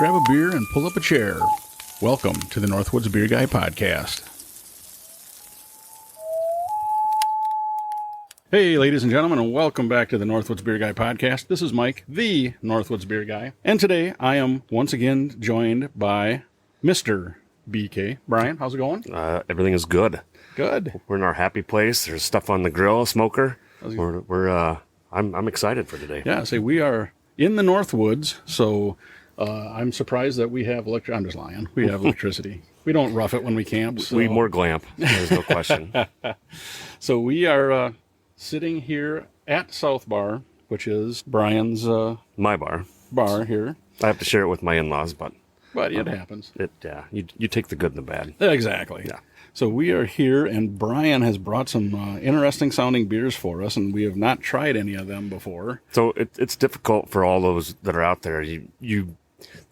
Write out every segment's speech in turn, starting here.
grab a beer, and pull up a chair. Welcome to the Northwoods Beer Guy podcast. Hey, ladies and gentlemen, and welcome back to the Northwoods Beer Guy podcast. This is Mike, the Northwoods Beer Guy. And today I am once again joined by Mr. BK. Brian, how's it going? Everything is good. Good. We're in our happy place. There's stuff on the grill, smoker. I'm excited for today. Yeah, we are in the Northwoods, so I'm surprised that we have electricity. I'm just lying. We have electricity. We don't rough it when we camp. So. We more glamp. There's no question. So we are sitting here at South Bar, which is Brian's my bar here. I have to share it with my in-laws, but it happens. You take the good and the bad. Exactly. Yeah. So we are here, and Brian has brought some interesting sounding beers for us, and we have not tried any of them before. So it's difficult for all those that are out there. You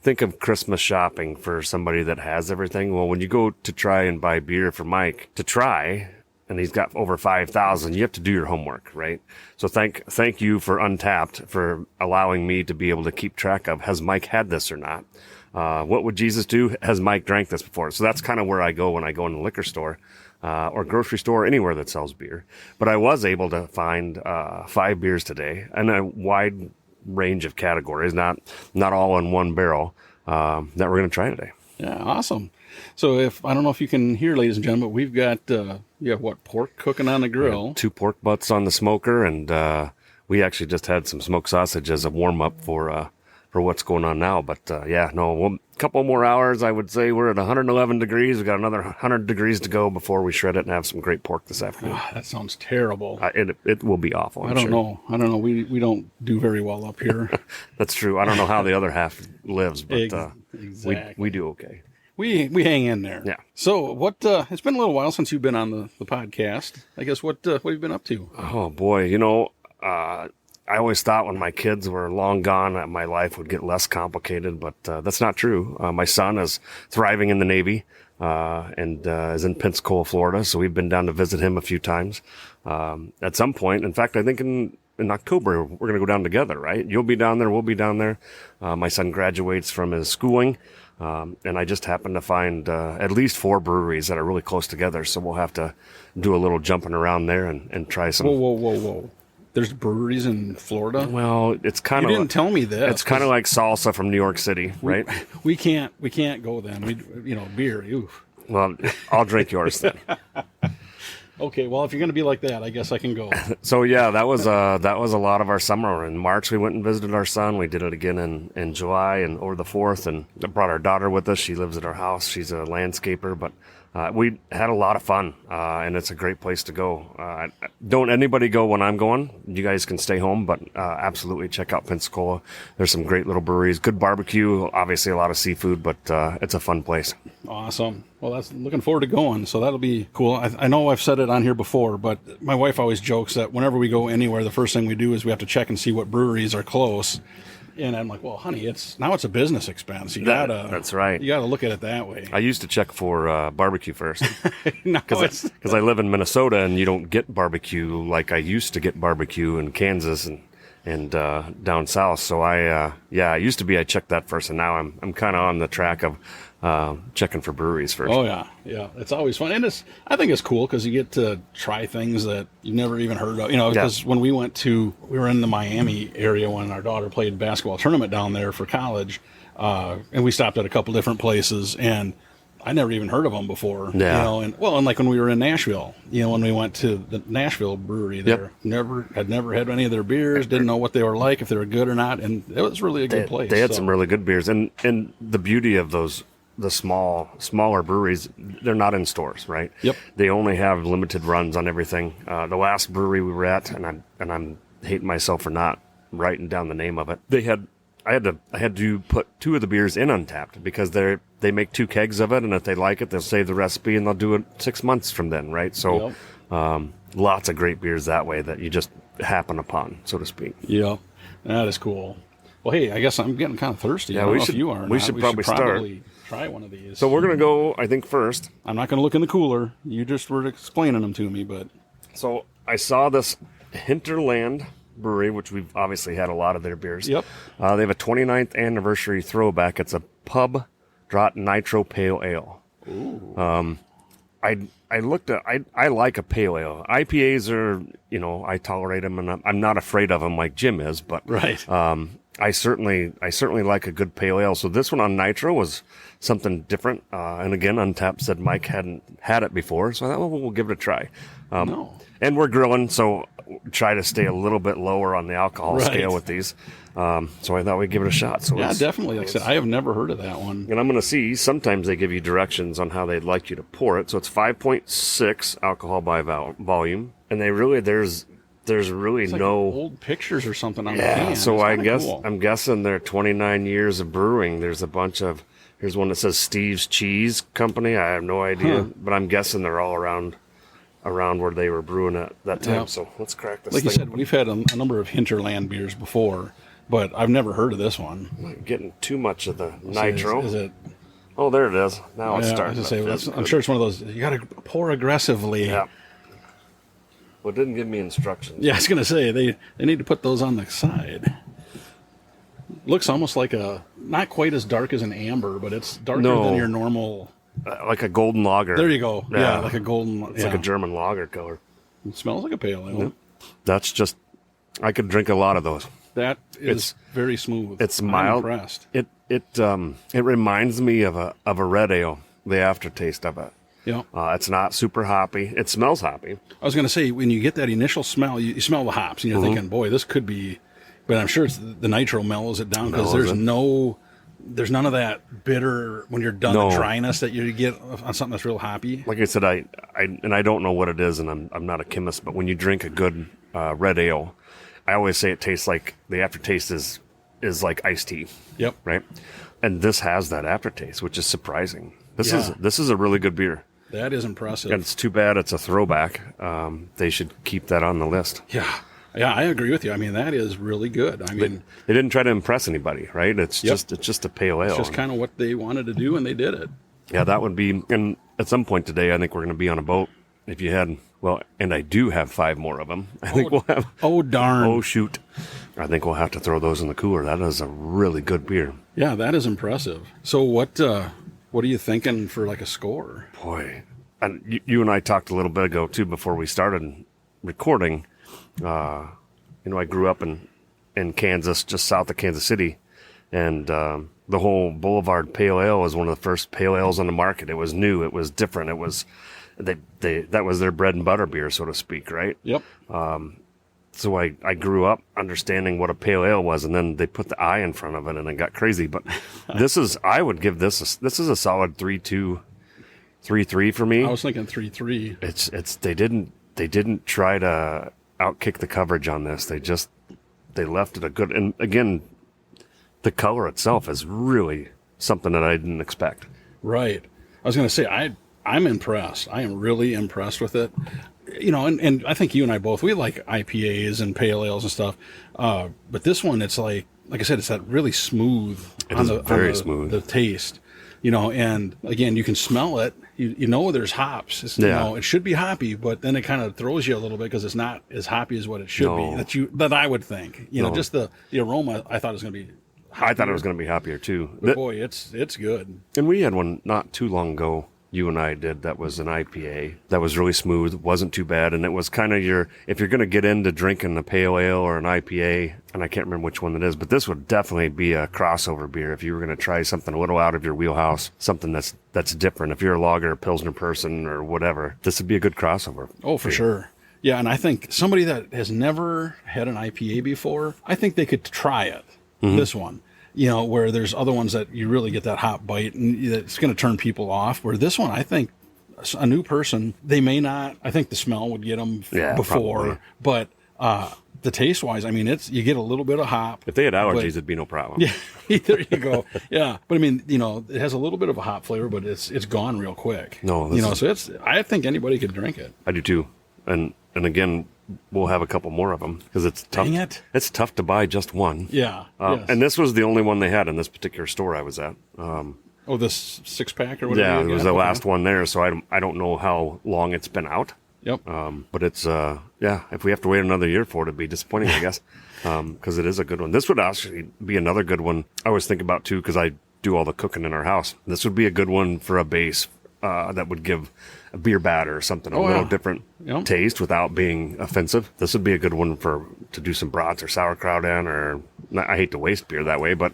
think of Christmas shopping for somebody that has everything. Well, when you go to try and buy beer for Mike to try, and he's got over 5,000, you have to do your homework, right? So thank you for Untappd for allowing me to be able to keep track of, has Mike had this or not? What would Jesus do? Has Mike drank this before? So that's kind of where I go when I go in the liquor store or grocery store, anywhere that sells beer. But I was able to find 5 beers today and a wide range of categories, not all in one barrel, that we're going to try today. Yeah, awesome. So I don't know if you can hear, ladies and gentlemen, but we've got, you have what, pork cooking on the grill? 2 pork butts on the smoker, and we actually just had some smoked sausage as a warm-up for what's going on now. But a couple more hours, I would say. We're at 111 degrees. We've got another 100 degrees to go before we shred it and have some great pork this afternoon. Oh, that sounds terrible. It will be awful. I don't know. We don't do very well up here. That's true. I don't know how the other half lives, but exactly. we do okay. We hang in there. Yeah. So what? It's been a little while since you've been on the podcast. I guess what have you been up to? Oh boy, I always thought when my kids were long gone that my life would get less complicated, but that's not true. My son is thriving in the Navy and is in Pensacola, Florida, so we've been down to visit him a few times. At some point, in fact, I think in October, we're going to go down together, right? You'll be down there, we'll be down there. My son graduates from his schooling, and I just happened to find at least 4 breweries that are really close together, so we'll have to do a little jumping around there and try some. Whoa. There's breweries in Florida? Well, it's kind of... You didn't tell me this. It's kind of like salsa from New York City, right? We can't go then. Beer, oof. Well, I'll drink yours then. Okay, well, if you're going to be like that, I guess I can go. So, yeah, that was a lot of our summer. In March, we went and visited our son. We did it again in July and over the 4th, and brought our daughter with us. She lives at our house. She's a landscaper, but we had a lot of fun, and it's a great place to go. Don't anybody go when I'm going. You guys can stay home, but absolutely check out Pensacola. There's some great little breweries, good barbecue, obviously a lot of seafood, but it's a fun place. Awesome. Well, that's looking forward to going, so that'll be cool. I know I've said it on here before, but my wife always jokes that whenever we go anywhere, the first thing we do is we have to check and see what breweries are close. And I'm like, well, honey, it's a business expense. That's right. You gotta look at it that way. I used to check for barbecue first, because I live in Minnesota and you don't get barbecue like I used to get barbecue in Kansas and down south. So I checked that first, and now I'm kind of on the track of checking for breweries first. Oh yeah, it's always fun, and I think it's cool because you get to try things that you've never even heard of. Because when we were in the Miami area when our daughter played basketball tournament down there for college, and we stopped at a couple different places, and I never even heard of them before. Yeah. And like when we were in Nashville, when we went to the Nashville brewery there, had never had any of their beers, didn't know what they were like, if they were good or not, and it was really a good place. They had some really good beers, and the beauty of the smaller breweries, they're not in stores, right? Yep. They only have limited runs on everything. The last brewery we were at, and I'm hating myself for not writing down the name of it. I had to put 2 of the beers in Untappd because they make 2 kegs of it, and if they like it, they'll save the recipe and they'll do it 6 months from then, right? So, lots of great beers that way that you just happen upon, so to speak. Yeah, that is cool. Well, hey, I guess I'm getting kind of thirsty. Yeah, I don't know if you are. We should probably start. Try one of these. So we're gonna go, I think, first. I'm not gonna look in the cooler. You just were explaining them to me, but. So I saw this Hinterland brewery, which we've obviously had a lot of their beers. Yep. They have a 29th anniversary throwback. It's a Pub Draught Nitro Pale Ale. Ooh. I looked at, I like a pale ale. IPAs are, you know, I tolerate them, and I'm not afraid of them like Jim is, but Right. I certainly like a good pale ale. So this one on Nitro was something different. And again, Untappd said Mike hadn't had it before, so I thought, well, we'll give it a try. No. And we're grilling, so try to stay a little bit lower on the alcohol Right. scale with these. So I thought we'd give it a shot. So Yeah, definitely. Like I said, I have never heard of that one. and I'm going to see, sometimes they give you directions on how they'd like you to pour it. So it's 5.6 alcohol by volume. And they really, there's really It's like no old pictures or something on the Yeah, can. so It's I kinda guess cool. I'm guessing they're 29 years of brewing. There's a bunch of, here's one that says Steve's Cheese Company. I have no idea, but I'm guessing they're all around where they were brewing at that time. Yeah. So let's crack this Like you thing. said, we've had a number of Hinterland beers before, but I've never heard of this one. Not getting too much of the nitro. Is it? Oh, there it is. Now it's Yeah, I starting. was to gonna say, fit. I'm sure it's one of those. You got to pour aggressively. Yeah. Well, it didn't give me instructions. Yeah, I was gonna say they need to put those on the side. Looks almost like not quite as dark as an amber, but it's darker No. than your normal. Like a golden lager. There you go. Yeah, Yeah. like a golden. It's like a German lager color. It smells like a pale ale. That's just, I could drink a lot of those. That is very smooth. It's I'm mild. impressed. It reminds me of a red ale. The aftertaste of it. Yeah. It's not super hoppy. It smells hoppy. I was going to say, when you get that initial smell, you smell the hops, and you're thinking, boy, this could be, but I'm sure it's the nitro mellows it down because there's none of that bitter, when you're done, the dryness that you get on something that's real hoppy. Like I said, I don't know what it is, and I'm not a chemist, but when you drink a good red ale, I always say it tastes like, the aftertaste is like iced tea. Yep. Right? And this has that aftertaste, which is surprising. Yeah. This is a really good beer. That is impressive. And it's too bad it's a throwback. They should keep that on the list. Yeah, I agree with you. I mean, that is really good. I mean, They didn't try to impress anybody, right? It's just a pale ale. it's just kind of what they wanted to do, and they did it. Yeah, that would be. And at some point today, I think we're going to be on a boat. If you had, well, and I do have 5 more of them. I think we'll have. Oh, darn. Oh shoot! I think we'll have to throw those in the cooler. That is a really good beer. Yeah, that is impressive. So what are you thinking for like a score? Boy, and you and I talked a little bit ago too before we started recording. I grew up in Kansas, just south of Kansas City, and the whole Boulevard Pale Ale was one of the first pale ales on the market. It was new, it was different, it was that was their bread and butter beer, so to speak, right? Yep. So I grew up understanding what a pale ale was, and then they put the I in front of it, and it got crazy. But I would give this is a solid 3.2, 3.3 for me. I was thinking 3.3. It's they didn't try to outkick the coverage on this. They left it a good, and again, the color itself is really something that I didn't expect. Right. I was going to say, I'm impressed. I am really impressed with it. And I think you and I both, we like IPAs and pale ales and stuff. But this one, it's like I said, it's that really smooth. Very smooth. The taste, and again, you can smell it. You know there's hops. It should be hoppy, but then it kind of throws you a little bit because it's not as hoppy as what it should be. That I would think. Just the aroma, I thought it was going to be hoppier. I thought it was going to be happier too. But boy, it's good. And we had one not too long ago. You and I did, that was an IPA that was really smooth, wasn't too bad, and it was kind of if you're going to get into drinking a pale ale or an IPA, and I can't remember which one it is, but this would definitely be a crossover beer if you were going to try something a little out of your wheelhouse, something that's different. If you're a lager, Pilsner person, or whatever, this would be a good crossover. Oh, for sure. Yeah, and I think somebody that has never had an IPA before, I think they could try it, this one. Where there's other ones that you really get that hot bite and it's going to turn people off. Where this one, I think a new person, they may not, I think the smell would get them before, probably. But the taste wise, I mean, you get a little bit of hop. If they had allergies, it'd be no problem. Yeah, there you go. Yeah. But I mean, it has a little bit of a hop flavor, but it's gone real quick. So I think anybody could drink it. I do too. And again, we'll have a couple more of them because it's tough. Dang it. It's tough to buy just one. Yeah. Yes. And this was the only one they had in this particular store I was at. This 6-pack or whatever. Yeah, it was the last one there, so I don't know how long it's been out. Yep. But it's if we have to wait another year for it, it'd be disappointing, I guess, because it is a good one. This would actually be another good one I was thinking about too, because do all the cooking in our house. This would be a good one for a base that would give a beer batter or something a little different taste without being offensive. This would be a good one to do some brats or sauerkraut in, or I hate to waste beer that way, but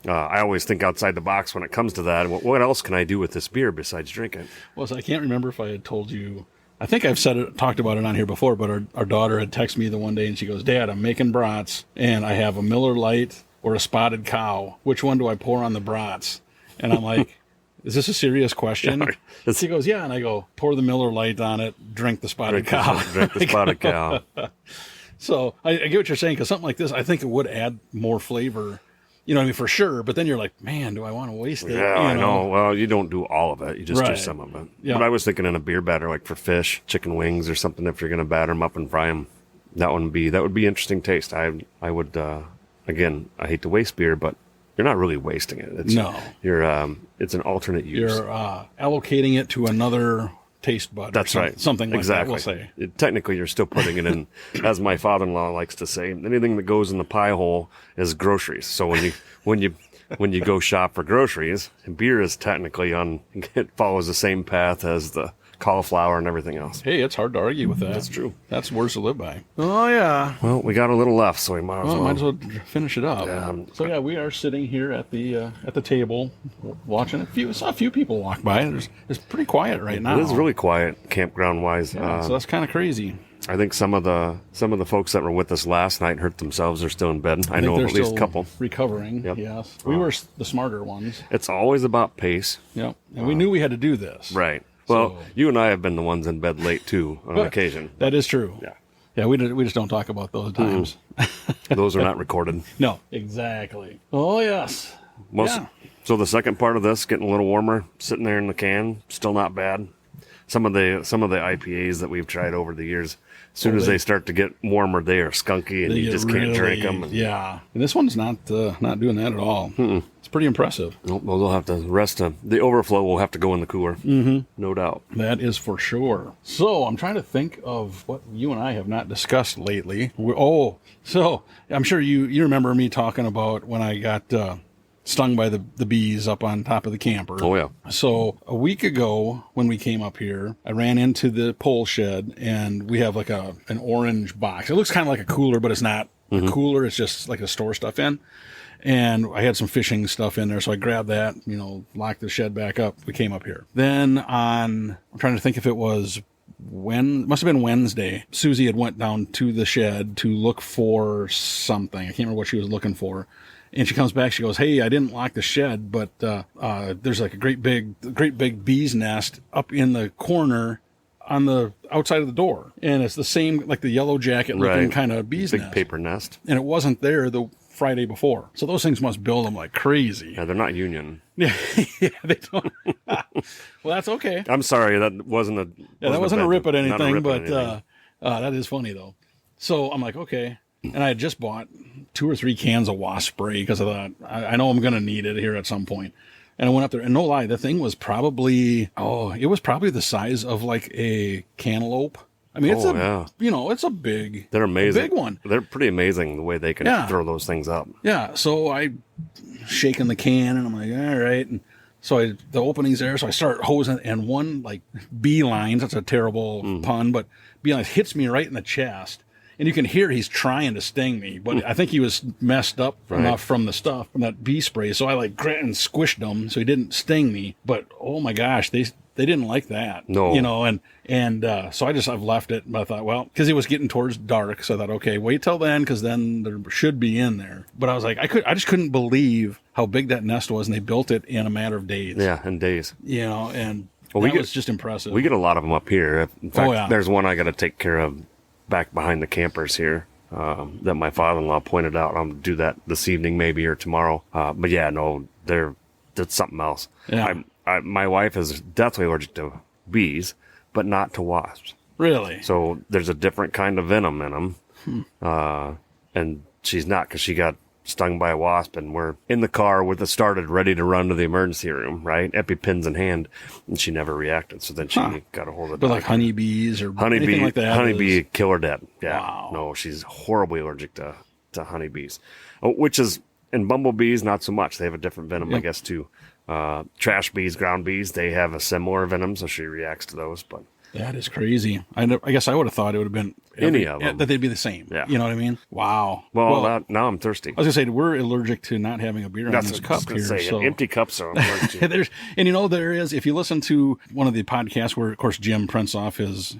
I always think outside the box when it comes to that. What else can I do with this beer besides drink it? Well, so I can't remember if I had told you. I think I've talked about it on here before, but our daughter had texted me the one day and she goes, "Dad, I'm making brats and I have a Miller Lite or a Spotted Cow. Which one do I pour on the brats?" And I'm like, "Is this a serious question?" Yeah, she goes, "Yeah." And I go, "Pour the Miller Lite on it, drink the Spotted Cow." Drink the Spotted Cow. So I get what you're saying, because something like this, I think it would add more flavor. You know what I mean, for sure. But then you're like, man, do I want to waste it? Yeah, I know. Well, you don't do all of it. You just do some of it. Yeah. But I was thinking in a beer batter, like for fish, chicken wings or something, if you're going to batter them up and fry them, that would be interesting taste. I would, again, I hate to waste beer, but you're not really wasting it. It's an alternate use. You're allocating it to another taste bud. That's right. Something like exactly. that, we'll say. Technically, you're still putting it in, as my father-in-law likes to say, anything that goes in the pie hole is groceries. So when you go shop for groceries, beer is technically it follows the same path as the cauliflower and everything else. Hey, it's hard to argue with that. That's true. That's words to live by. Oh, yeah. Well, we got a little left, so we might as well finish it up. Yeah. So, yeah, we are sitting here at the table watching saw a few people walk by. It's pretty quiet right now. It is really quiet, campground-wise. Yeah, so that's kind of crazy. I think some of the folks that were with us last night hurt themselves. They're still in bed. I know of at least a couple. Recovering, yep. Yes. We were the smarter ones. It's always about pace. Yep. And we knew we had to do this. Right. Well, you and I have been the ones in bed late, too, on occasion. That is true. Yeah. Yeah, we just don't talk about those times. Those are not recorded. No, exactly. Oh, yes. So the second part of this, getting a little warmer, sitting there in the can, still not bad. Some of the IPAs that we've tried over the years, as soon as they start to get warmer, they are skunky, and you just can't drink them. Yeah. And this one's not doing that at all. It's pretty impressive. Well, they'll have to rest. The overflow will have to go in the cooler. Mm-hmm. No doubt. That is for sure. So I'm trying to think of what you and I have not discussed lately. So I'm sure you remember me talking about when I got stung by the bees up on top of the camper. Oh, yeah. So a week ago when we came up here, I ran into the pole shed, and we have like an orange box. It looks kind of like a cooler, but it's not a cooler. It's just like a store stuff in. And I had some fishing stuff in there, so I grabbed that, locked the shed back up. We came up here. Then I'm trying to think if it was must have been Wednesday, Susie had went down to the shed to look for something. I can't remember what she was looking for. And she comes back, she goes, "Hey, I didn't lock the shed, but there's like a great big bee's nest up in the corner on the outside of the door. And it's the same, like the yellow jacket looking kind of bee's nest. Big paper nest. And it wasn't there the Friday before. So those things must build them like crazy." Yeah, they're not union. Yeah, they don't. Well, that's okay. I'm sorry, that wasn't a... that wasn't a rip at anything, but that is funny, though. So I'm like, okay. And I had just bought 2 or 3 cans of wasp spray because I thought, I know I'm going to need it here at some point. And I went up there, and no lie, the thing was probably the size of like a cantaloupe. I mean, it's a big, they're amazing. Big one. They're pretty amazing the way they can throw those things up. Yeah. So I shaking the can, and I'm like, all right. And so the opening's there, so I start hosing, and one like beelines. That's a terrible pun, but beelines hits me right in the chest. And you can hear he's trying to sting me, but I think he was messed up enough from the stuff, from that bee spray. So I like grit and squished him so he didn't sting me. But oh my gosh, they didn't like that. No. And so I've left it. But I thought, well, because it was getting towards dark. So I thought, okay, wait till then, because then there should be in there. But I was like, I just couldn't believe how big that nest was. And they built it in a matter of days. Yeah, in days. And that was just impressive. We get a lot of them up here. In fact, there's one I got to take care of back behind the campers here that my father-in-law pointed out. I'll do that this evening maybe or tomorrow. But yeah, no, that's something else. Yeah. My wife is deathly allergic to bees, but not to wasps. Really? So there's a different kind of venom in them. And she's not, because she got stung by a wasp, and we're in the car with it started, ready to run to the emergency room, right? EpiPens in hand, and she never reacted. So then she got a hold of it. But like honeybees or anything like that? Honeybee kill her dead. Yeah. Wow. No, she's horribly allergic to honeybees, which is And bumblebees, not so much. They have a different venom, I guess, too. Trash bees, ground bees, they have a similar venom, so she reacts to those. But that is crazy. I guess I would have thought it would have been any of them. that they'd be the same. Yeah. You know what I mean? Wow. Well, now I'm thirsty. I was gonna say we're allergic to not having a beer in this cup here. So empty cups are allergic to. There is. If you listen to one of the podcasts where, of course, Jim prints off his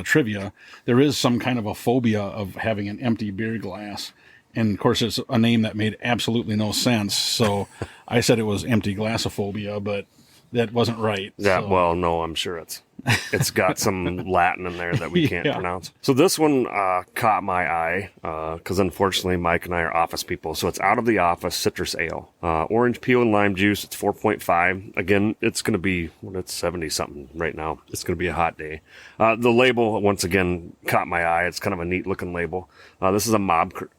trivia, there is some kind of a phobia of having an empty beer glass. And, of course, it's a name that made absolutely no sense. So I said it was empty glassophobia, but that wasn't right. Yeah, so. Well, no, I'm sure it's got some Latin in there that we can't pronounce. So this one caught my eye because, unfortunately, Mike and I are office people. So it's Out of the Office Citrus Ale. Orange peel and lime juice. It's 4.5. Again, it's going to be, it's 70-something right now. It's going to be a hot day. The label, once again, caught my eye. It's kind of a neat-looking label. This is a MobCraft.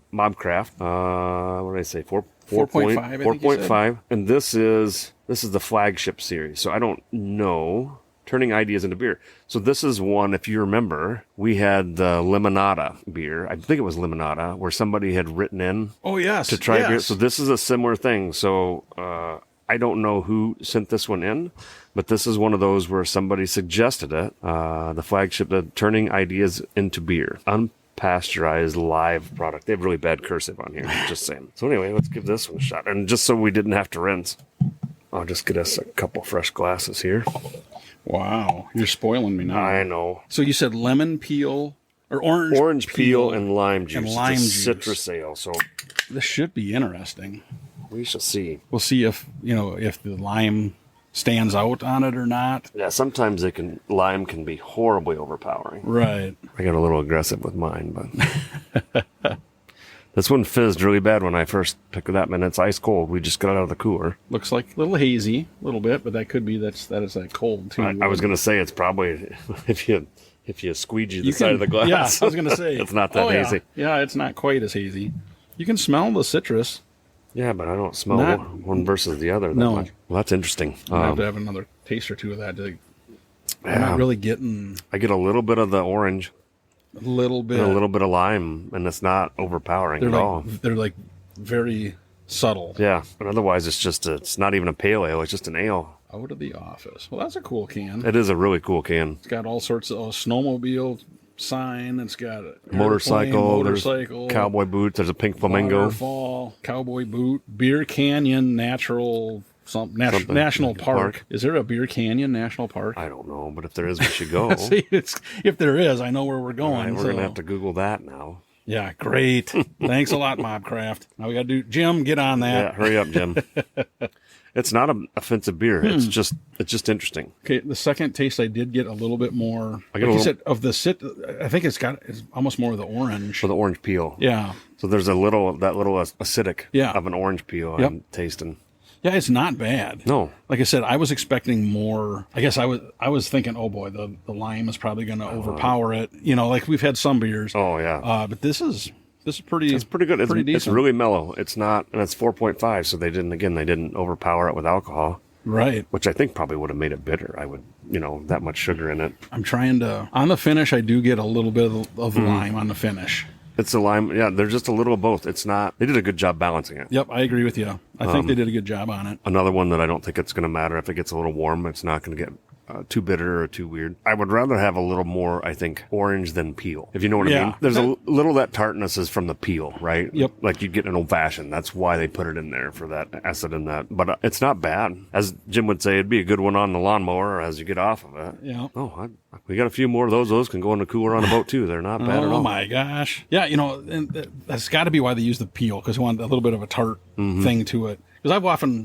What did I say? 4.5. 4.5. And this is the flagship series. So I don't know. Turning ideas into beer. So this is one, if you remember, we had the Limonada beer. I think it was Limonada, where somebody had written in. Oh, yes. To try beer. So this is a similar thing. So I don't know who sent this one in, but this is one of those where somebody suggested it. The flagship, the Turning Ideas into Beer. Pasteurized live product. They have really bad cursive on here. Just saying. So anyway, let's give this one a shot. And just so we didn't have to rinse, I'll just get us a couple fresh glasses here. Wow, you're spoiling me now. I know. So you said lemon peel or orange peel and lime juice. And lime juice. Citrus ale. So this should be interesting. We shall see. We'll see if the lime stands out on it or not. Yeah, sometimes lime can be horribly overpowering. Right. I got a little aggressive with mine, but this one fizzed really bad when I first picked it up, and it's ice cold. We just got it out of the cooler. Looks like a little hazy, a little bit, but that could be that is that cold too. I was going to say it's probably if you squeegee the side of the glass. Yeah, I was going to say it's not that hazy. Yeah, it's not quite as hazy. You can smell the citrus. Yeah, but I don't smell one versus the other that much. Well, that's interesting. I have to have another taste or two of that. I'm not really getting. I get a little bit of the orange. A little bit. And a little bit of lime, and it's not overpowering at all. They're like very subtle. Yeah, but otherwise it's not even a pale ale. It's just an ale. Out of the Office. Well, that's a cool can. It is a really cool can. It's got all sorts of snowmobile sign. It's got a motorcycle, cowboy boots. There's a pink flamingo. Waterfall, cowboy boot, Beer Canyon, National Park. Is there a Beer Canyon National Park? I don't know, but if there is, we should go. See, if there is, I know where we're going. Right, we're going to have to Google that now. Yeah, great. Thanks a lot, MobCraft. Now we got to do, Jim, get on that. Yeah, hurry up, Jim. It's not an offensive beer. It's just interesting. Okay, the second taste I did get a little bit more. You said of the I think it's almost more of the orange. For the orange peel. Yeah. So there's that little acidic of an orange peel I'm tasting. Yeah, it's not bad. No. Like I said, I was expecting more. I guess I was thinking, oh boy, the lime is probably going to overpower it. Like we've had some beers. Oh yeah. But this is pretty. It's pretty good. Pretty decent. It's really mellow. It's not, and it's 4.5. So they didn't overpower it with alcohol. Right. Which I think probably would have made it bitter. I would, that much sugar in it. I'm trying to on the finish. I do get a little bit of lime on the finish. It's a lime. Yeah, there's just a little of both. It's not. They did a good job balancing it. Yep, I agree with you. I think they did a good job on it. Another one that I don't think it's going to matter if it gets a little warm. It's not going to get too bitter or too weird. I would rather have a little more, I think, orange than peel. If you know what I mean. There's a little of that tartness is from the peel, right? Yep. Like you'd get an old fashioned. That's why they put it in there for that acid and that. But it's not bad. As Jim would say, it'd be a good one on the lawnmower as you get off of it. Yeah. Oh, we got a few more of those. Those can go in the cooler on a boat too. They're not bad at all. Oh my gosh. Yeah, and that's got to be why they use the peel, because they want a little bit of a tart thing to it. Because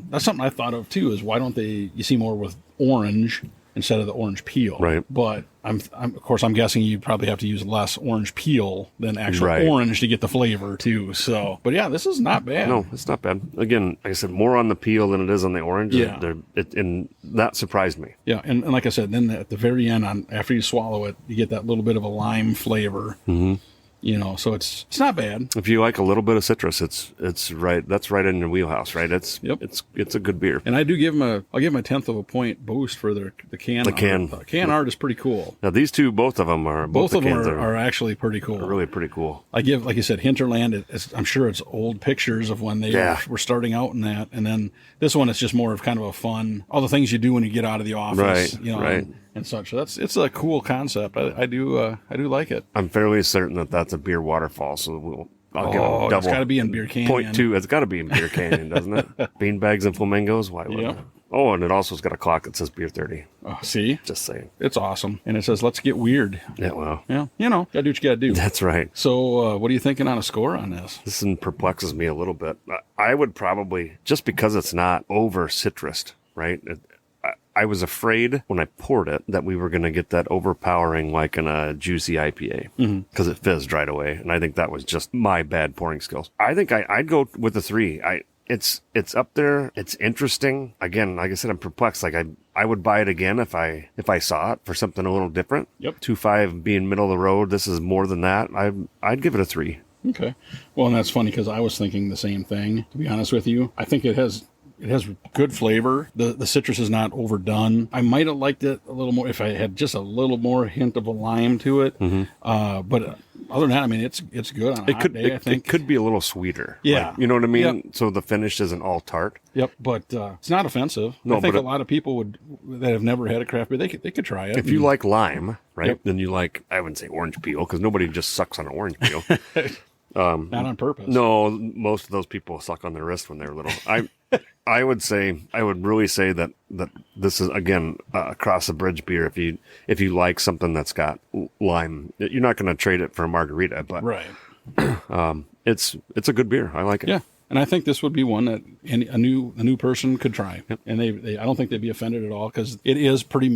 that's something I thought of too, is why don't you see more with orange instead of the orange peel? Right. But of course I'm guessing you probably have to use less orange peel than actual orange to get the flavor too. So, but yeah, this is not bad. No, it's not bad. Again, like I said, more on the peel than it is on the orange. Yeah. And that surprised me. Yeah, and like I said, then at the very end, after you swallow it, you get that little bit of a lime flavor. Mm-hmm. So it's not bad. If you like a little bit of citrus, it's right. That's right in your wheelhouse, right? It's a good beer. And I do give them I'll give them a 1/10 of a point boost for the can. The can art is pretty cool. Now these two, both of them are actually pretty cool. Really pretty cool. I give, like you said, Hinterland. I'm sure it's old pictures of when they were starting out in that, and then this one is just more of kind of a fun, all the things you do when you get out of the office, right. And such. So it's a cool concept. I do like it. I'm fairly certain that's a beer waterfall. So I'll give them double. It's got to be in Beer Canyon. 0.2. It's got to be in Beer Canyon, doesn't it? Beanbags and flamingos. Why wouldn't it? Oh, and it also's got a clock that says Beer 30. Oh, see? Just saying. It's awesome. And it says, let's get weird. Yeah, well. Yeah, gotta do what you gotta do. That's right. So what are you thinking on a score on this? This one perplexes me a little bit. I would probably, just because it's not over citrused, right? I was afraid when I poured it that we were going to get that overpowering like in a juicy IPA because it fizzed right away. And I think that was just my bad pouring skills. I think I'd go with a 3. It's up there. It's interesting. Again, like I said, I'm perplexed. Like I would buy it again if I saw it for something a little different. Yep. 2.5 being middle of the road. This is more than that. I'd give it a 3. Okay. Well, and that's funny because I was thinking the same thing, to be honest with you. I think it has good flavor. The citrus is not overdone. I might have liked it a little more if I had just a little more hint of a lime to it. But other than that, I mean, it's good on a hot day, I think. It could be a little sweeter. Yeah. Like, you know what I mean? Yep. So the finish isn't all tart. Yep. But it's not offensive. No, I think a lot of people that have never had a craft beer, they could try it. If you like lime, right, then you like, I wouldn't say orange peel because nobody just sucks on an orange peel. Not on purpose. No, most of those people suck on their wrist when they're little. I would really say that this is again across the bridge beer. If you like something that's got lime, you're not going to trade it for a margarita, but right. It's a good beer. I like it. Yeah. And I think this would be one that a new person could try. Yep. And they I don't think they'd be offended at all because it is pretty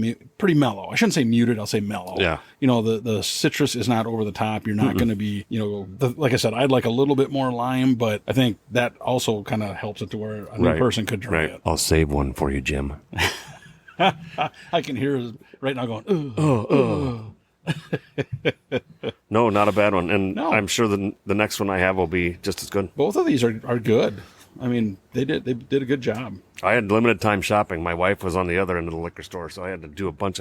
mellow. I shouldn't say muted. I'll say mellow. Yeah. The citrus is not over the top. You're not going to be, like I said, I'd like a little bit more lime, but I think that also kind of helps it to where a new person could try it. I'll save one for you, Jim. I can hear right now going, No, not a bad one. And I'm sure the next one I have will be just as good. Both of these are good. I mean, they did a good job. I had limited time shopping. My wife was on the other end of the liquor store, so I had to do a bunch.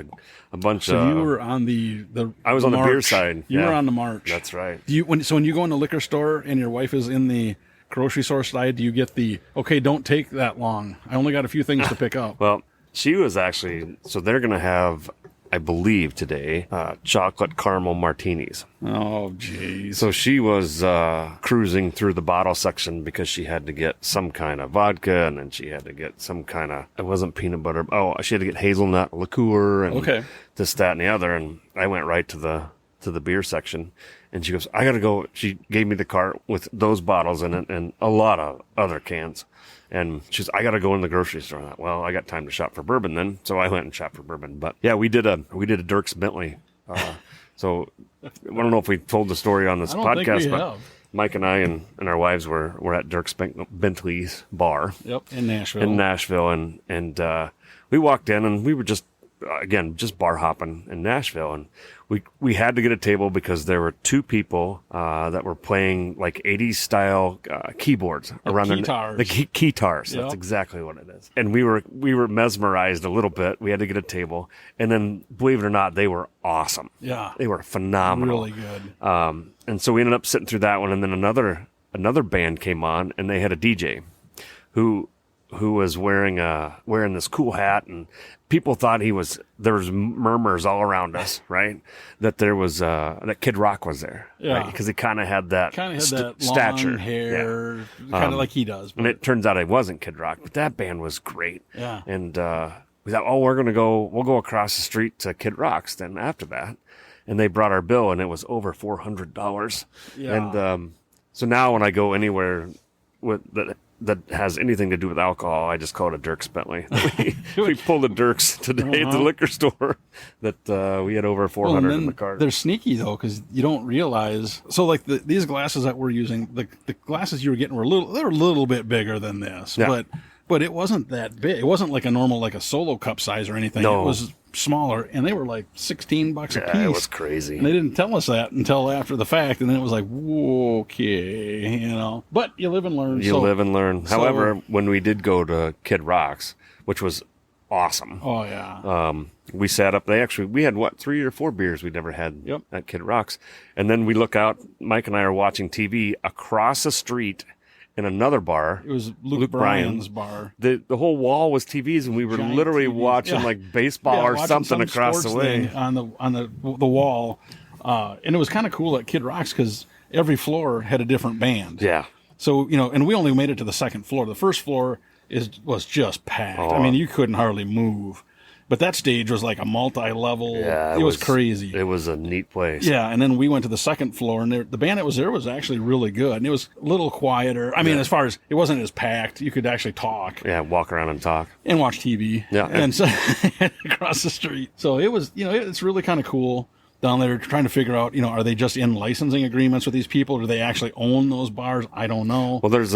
So you were on the I was on the beer side. You were on the march. That's right. When you go in the liquor store and your wife is in the grocery store side, do you get don't take that long? I only got a few things to pick up. Well, she was actually, so they're going to have, I believe today, chocolate caramel martinis. Oh, geez. So she was cruising through the bottle section because she had to get some kind of vodka, and then she had to get some kind of, it wasn't peanut butter. Oh, she had to get hazelnut liqueur and this, that, and the other. And I went right to the beer section, and she goes, I got to go. She gave me the cart with those bottles in it and a lot of other cans. And she's, I got to go in the grocery store. I thought, well, I got time to shop for bourbon then. So I went and shopped for bourbon. But yeah, we did a Dirks Bentley. So I don't know if we told the story on this podcast, but Mike and I and our wives were at Dirks Bentley's bar. Yep, in Nashville. And we walked in and we were just bar hopping in Nashville, and we had to get a table because there were two people that were playing like 80s style keyboards around the keytars. Yep. That's exactly what it is. And we were mesmerized a little bit. We had to get a table, and then believe it or not, they were awesome. Yeah, they were phenomenal, really good. And so we ended up sitting through that one, and then another band came on, and they had a DJ who was wearing this cool hat, and people thought there was murmurs all around us, right? That there was, that Kid Rock was there. Yeah. Right? Because he kind of had that stature. Long hair, kind of like he does. But. And it turns out it wasn't Kid Rock, but that band was great. Yeah. And, we thought, we'll go across the street to Kid Rock's then after that. And they brought our bill, and it was over $400. Yeah. And, so now when I go anywhere that has anything to do with alcohol, I just call it a Dirks Bentley. We pulled a Dirks today at the liquor store that we had over 400 in the cart. They're sneaky though, because you don't realize. So like these glasses that we're using, the glasses you were getting were a little bit bigger than this, but but it wasn't that big. It wasn't like a normal, like a solo cup size or anything. No. It was smaller, and they were like $16 a piece. It was crazy. And they didn't tell us that until after the fact, and then it was like, okay, you know. But you live and learn. You live and learn. However, when we did go to Kid Rock's, which was awesome. Oh, yeah. We sat up. We had, 3 or 4 beers we'd never had Yep. at Kid Rock's. And then we look out, Mike and I are watching TV across the street in another bar. It was Luke Bryan's bar. The whole wall was TVs, and we were Giant literally TVs. watching like baseball or watching something some across the sports way. thing on the wall. And it was kind of cool at Kid Rock's because every floor had a different band. Yeah. So, you know, and we only made it to the second floor. The first floor was just packed. I mean, you couldn't hardly move. But that stage was like a multi-level. Yeah, it was crazy. It was a neat place. Yeah, and then we went to the second floor, and the band that was there was actually really good. And it was a little quieter. I mean, as far as it wasn't as packed, you could actually talk. Yeah, walk around and talk. And watch TV. Yeah. And so across the street. So it was, you know, it's really kind of cool down there trying to figure out, you know, are they just in licensing agreements with these people? Or do they actually own those bars? I don't know. Well, there's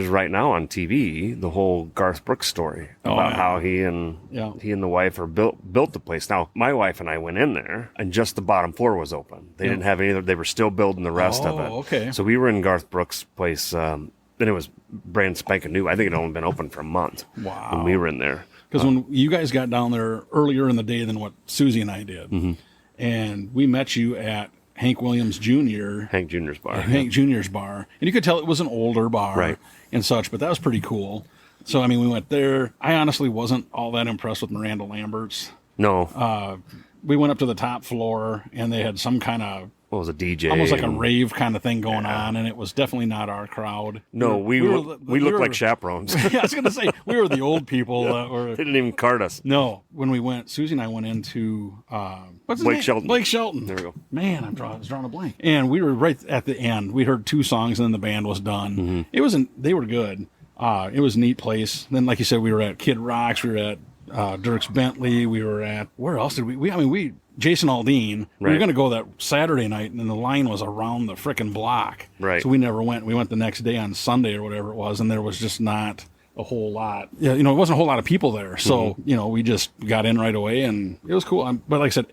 right now on TV the whole Garth Brooks story about how he and the wife are built the place. Now, my wife and I went in there, and just the bottom floor was open. They didn't have any. They were still building the rest of it. Okay. So we were in Garth Brooks' place. Then it was brand spanking new. I think it had only been open for a month. Wow. When we were in there. Because when you guys got down there earlier in the day than what Susie and I did. Mm-hmm. And we met you at Hank Williams Jr. Hank Jr.'s bar. Hank Jr.'s bar. And you could tell it was an older bar right. and such, but that was pretty cool. So, I mean, we went there. I honestly wasn't all that impressed with Miranda Lambert's. No. We went up to the top floor, and they had some kind of... What was a DJ? Almost like a rave kind of thing going on, and it was definitely not our crowd. No, we looked like chaperones. Yeah, I was going to say, we were the old people. They didn't even cart us. No, when we went, Susie and I went into... what's his Blake name? Shelton. Blake Shelton. There we go. Man, I was drawing a blank. And we were right at the end. We heard 2 songs, and then the band was done. Mm-hmm. They were good. It was a neat place. Then, like you said, we were at Kid Rock's. We were at Dirk's Bentley. We were at... Where else did we Jason Aldean. Right. We were going to go that Saturday night, and the line was around the frickin' block. Right. So we never went. We went the next day on Sunday or whatever it was, and there was just not a whole lot. Yeah, you know, it wasn't a whole lot of people there. So, you know, we just got in right away, and it was cool. But like I said,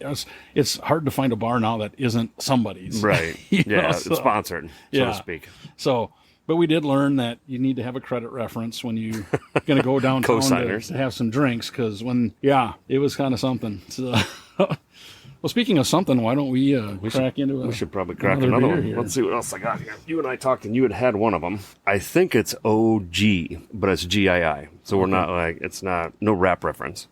it's hard to find a bar now that isn't somebody's. Right. It's sponsored, so to speak. So... But we did learn that you need to have a credit reference when you're going to go downtown to have some drinks, because it was kind of something. So, well, speaking of something, why don't we crack into it? We should probably crack another one. Here. Let's see what else I got here. You and I talked, and you had one of them. I think it's O-Gii, but it's Gii. So we're not it's not, no rap reference.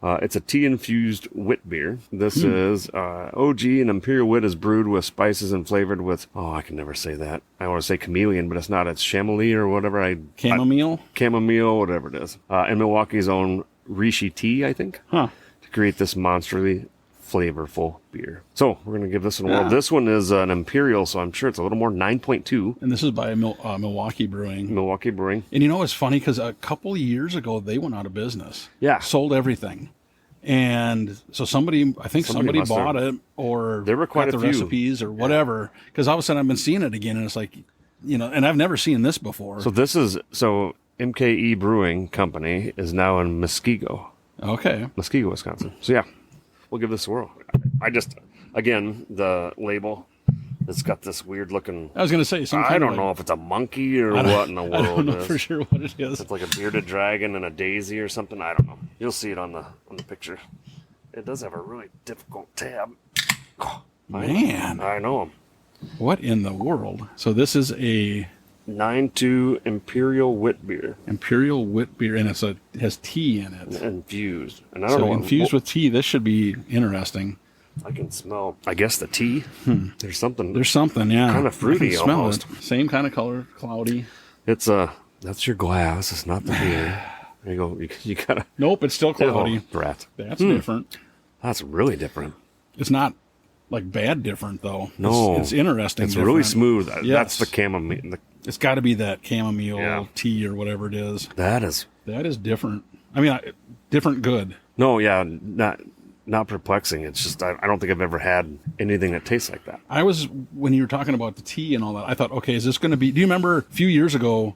It's a tea-infused wit beer. This is O-Gii, an imperial wit is brewed with spices and flavored with, I can never say that. I want to say chameleon, but it's not. It's chamomile or whatever. Chamomile? Chamomile, whatever it is. And Milwaukee's own Rishi tea, I think, to create this monstrally flavorful beer. So we're going to give this one a whirl. This one is an imperial, so I'm sure it's a little more, 9.2. And this is by Milwaukee Brewing. Milwaukee Brewing. And you know, it's funny because a couple of years ago, they went out of business. Yeah. Sold everything. And so somebody bought it, or there were quite got a the few recipes or whatever. Because all of a sudden I've been seeing it again, and it's like, you know, and I've never seen this before. So MKE Brewing Company is now in Muskego. Okay. Muskego, Wisconsin. So yeah, we'll give this a whirl. Again, the label, it's got this weird looking... I was going to say something. I don't know if it's a monkey or what in the world. I don't know for sure what it is. It's like a bearded dragon and a daisy or something. I don't know. You'll see it on the picture. It does have a really difficult tab. Oh, man. I know. What in the world? So this is a... 9.2 Imperial Wit Beer. Imperial Wit Beer, and it has tea in it. Infused. And I don't know. Infused with tea. This should be interesting. I can smell, I guess, the tea. There's something, yeah. Kind of fruity almost. Same kind of color, cloudy. It's that's your glass. It's not the beer. There you go. You gotta. Nope, it's still cloudy. Rat. That's different. That's really different. It's not like bad different though. No, it's interesting. It's really smooth. Yes. That's the chamomile. It's got to be that chamomile tea or whatever it is. That is different. I mean, different good. No, yeah, not perplexing. It's just I don't think I've ever had anything that tastes like that. When you were talking about the tea and all that, I thought, okay, is this going to be... Do you remember a few years ago,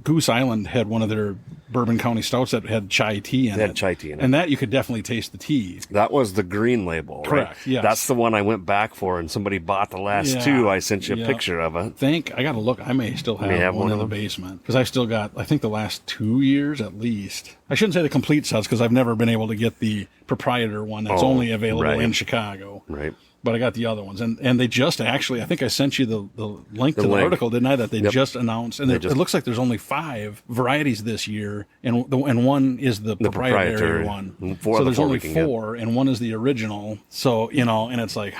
Goose Island had one of their Bourbon County stouts that had chai tea in it. It had chai tea in it. And that you could definitely taste the tea. That was the green label, right? Correct, yes. That's the one I went back for, and somebody bought the last two. I sent you a picture of it. I got to look. I may still have one in the basement. Because I've still got, I think, the last 2 years at least. I shouldn't say the complete sets because I've never been able to get the proprietor one that's only available in Chicago. Right. But I got the other ones. And they just actually, I think I sent you the link to the article, didn't I? That they just announced. And it looks like there's only 5 varieties this year. And one is the proprietary one. So there's only 4, and one is the original. So, and it's like,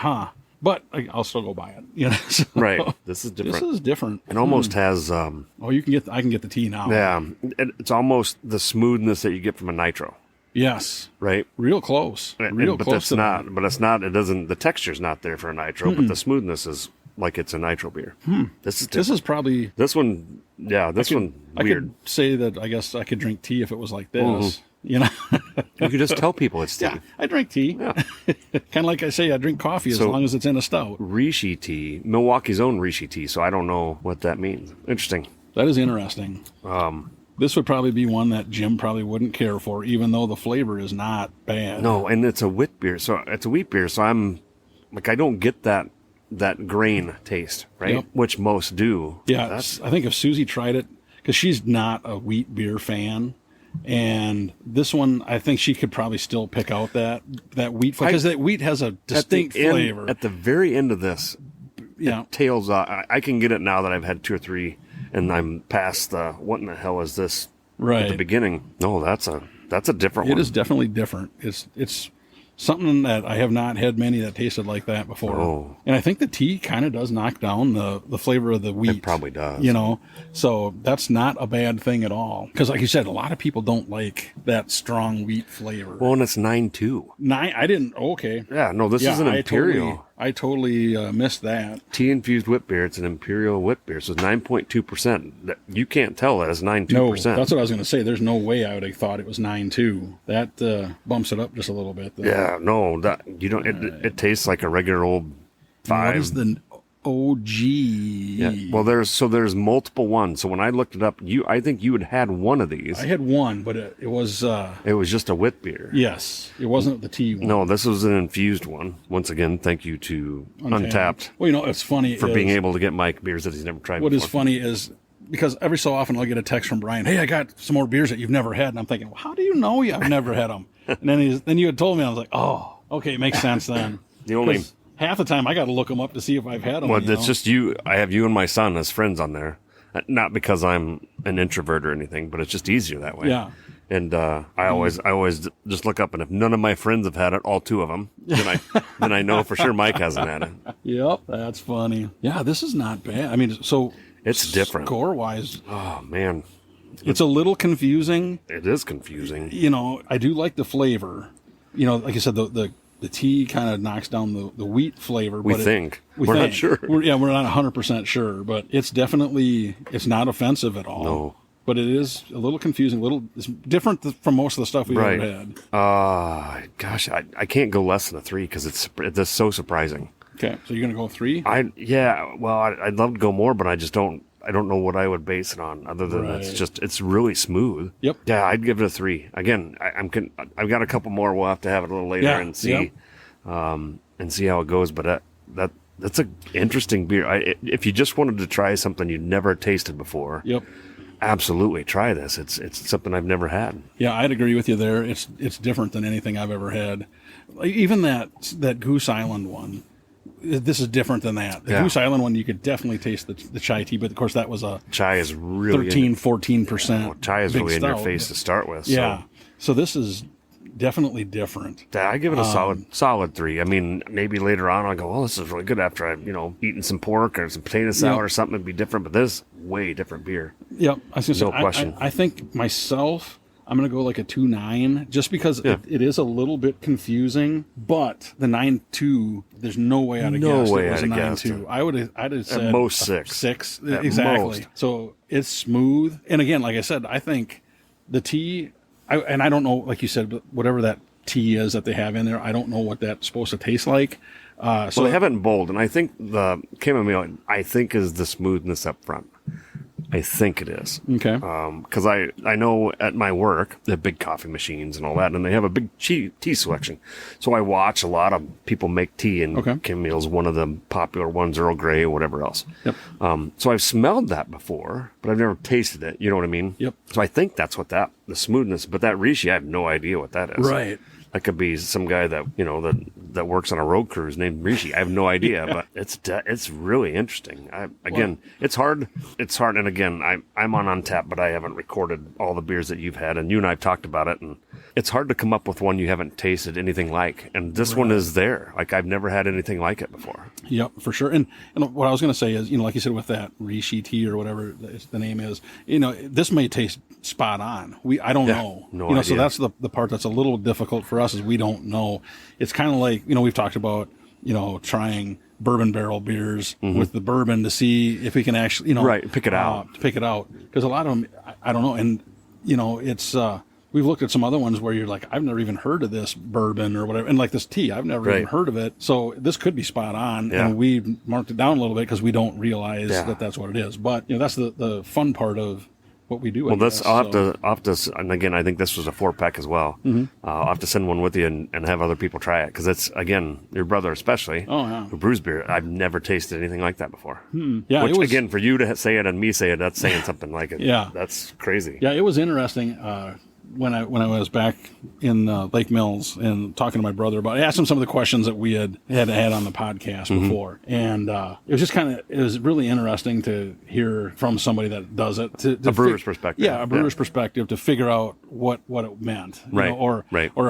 But I'll still go buy it. So, right. This is different. This is different. It almost has... I can get the tea now. Yeah. It's almost the smoothness that you get from a Nitro. Yes. Right. Real close. But it's not. But it's not. It doesn't. The texture's not there for a Nitro, but the smoothness is like it's a Nitro beer. This is probably this one. Yeah, this one. Weird. I could say that. I guess I could drink tea if it was like this. You could just tell people it's tea. Yeah, I drink tea. Yeah. Kind of like I say, I drink coffee as long as it's in a stout. Rishi tea, Milwaukee's own Rishi tea. So I don't know what that means. Interesting. That is interesting. This would probably be one that Jim probably wouldn't care for, even though the flavor is not bad. No, and it's a wheat beer. So it's a wheat beer. So I'm like, I don't get that grain taste, right? Yep. Which most do. Yeah, I think if Susie tried it, because she's not a wheat beer fan, and this one, I think she could probably still pick out that wheat flavor, because that wheat has a distinct flavor. At the very end of this, it tails off. I can get it now that I've had 2 or 3. And I'm past the what in the hell is this? Right at the beginning. No, that's a different one. It is definitely different. It's something that I have not had many that tasted like that before. Oh. And I think the tea kind of does knock down the flavor of the wheat. It probably does. So that's not a bad thing at all. Because like you said, a lot of people don't like that strong wheat flavor. Well, and it's 9.2. I didn't. Okay. Yeah, no, this is an Imperial. I totally missed that. Tea-infused wheat beer. It's an Imperial wheat beer. So it's 9.2%. You can't tell that it's 9.2%. No, that's what I was going to say. There's no way I would have thought it was 9.2. That bumps it up just a little bit. Though. Yeah, no, you don't. It tastes like a regular old 5. What is the O-Gii? Yeah. Well, there's multiple ones. So when I looked it up, I think you had one of these. I had one, but it was just a wit beer. Yes, it wasn't the tea one. No, this was an infused one. Once again, thank you to Untappd. Well, it's funny for being able to get Mike beers that he's never tried. What before. Is funny is because every so often I'll get a text from Brian. Hey, I got some more beers that you've never had, and I'm thinking, well, how do you know I've never had them? And then you had told me, I was like, oh, okay, it makes sense then. The only. Half the time, I got to look them up to see if I've had them. Well, it's just you. I have you and my son as friends on there. Not because I'm an introvert or anything, but it's just easier that way. Yeah. And I always just look up, and if none of my friends have had it, all 2 of them, then I know for sure Mike hasn't had it. Yep, that's funny. Yeah, this is not bad. I mean, so it's different score-wise. Oh man, it's a little confusing. It is confusing. I do like the flavor. Like I said, the tea kind of knocks down the wheat flavor. We're not sure. We're not 100% sure, but it's not offensive at all. No. But it is a little confusing. It's different from most of the stuff we've ever had. Gosh, I can't go less than a 3 because it's so surprising. Okay, so you're going to go 3? I'd love to go more, but I just don't. I don't know what I would base it on other than it's really smooth. Yep. Yeah, I'd give it a 3. Again, I've got a couple more. We'll have to have it a little later and see, and see how it goes. But that's an interesting beer. If you just wanted to try something you'd never tasted before, absolutely try this. It's something I've never had. Yeah, I'd agree with you there. It's different than anything I've ever had. Even that Goose Island one. This is different than that. The Goose Island one, you could definitely taste the chai tea, but of course that was a chai is really 14%. Chai is really in your face to start with. Yeah. So this is definitely different. I give it a solid 3. I mean, maybe later on I'll go, oh, this is really good after I've eaten some pork or some potato salad or something. It'd be different, but this way different beer. Yep. No question. I think myself, I'm going to go like a 2.9 just because it is a little bit confusing, but the 9.2, there's no way I'd have guessed it was a 9.2. I'd have said at most 6. 6, exactly. Most. So it's smooth. And again, like I said, I think the tea, and I don't know, like you said, but whatever that tea is that they have in there, I don't know what that's supposed to taste like. So they have it in bold, and I think the chamomile, is the smoothness up front. I think it is. Okay. Because I know at my work, they have big coffee machines and all that, and they have a big tea selection. So I watch a lot of people make tea, and Camel's one of the popular ones, Earl Grey or whatever else. Yep. So I've smelled that before, but I've never tasted it. You know what I mean? Yep. So I think that's what the smoothness, but that Rishi, I have no idea what that is. Right. That could be some guy that, that works on a road cruise named Rishi. I have no idea, but it's really interesting. It's hard. And again, I'm on Untappd, but I haven't recorded all the beers that you've had, and you and I have talked about it, and it's hard to come up with one you haven't tasted anything like. And this one is there. Like, I've never had anything like it before. Yep, for sure. And what I was going to say is, like you said, with that Rishi tea or whatever the name is, this may taste spot on. I don't know. No idea. So that's the part that's a little difficult for us, is we don't know. It's kind of like, we've talked about, trying bourbon barrel beers with the bourbon to see if we can actually, pick it out. Pick it out. Because a lot of them, I don't know. And, it's, we've looked at some other ones where you're like, I've never even heard of this bourbon or whatever. And like this tea, I've never even heard of it. So this could be spot on. Yeah. And we marked it down a little bit because we don't realize that that's what it is. But, that's the fun part of what we do. Well, I'll have to, and again, I think this was a 4-pack as well. I'll have to send one with you and have other people try it, because it's, again, your brother especially, who brews beer. I've never tasted anything like that before. Yeah, which, again, for you to say it and me say it, that's saying something like it. Yeah, that's crazy. Yeah, it was interesting. When I was back in Lake Mills and talking to my brother about it, I asked him some of the questions that we had on the podcast before, and it was just it was really interesting to hear from somebody that does it. A brewer's perspective. Yeah, a brewer's perspective, to figure out what it meant, or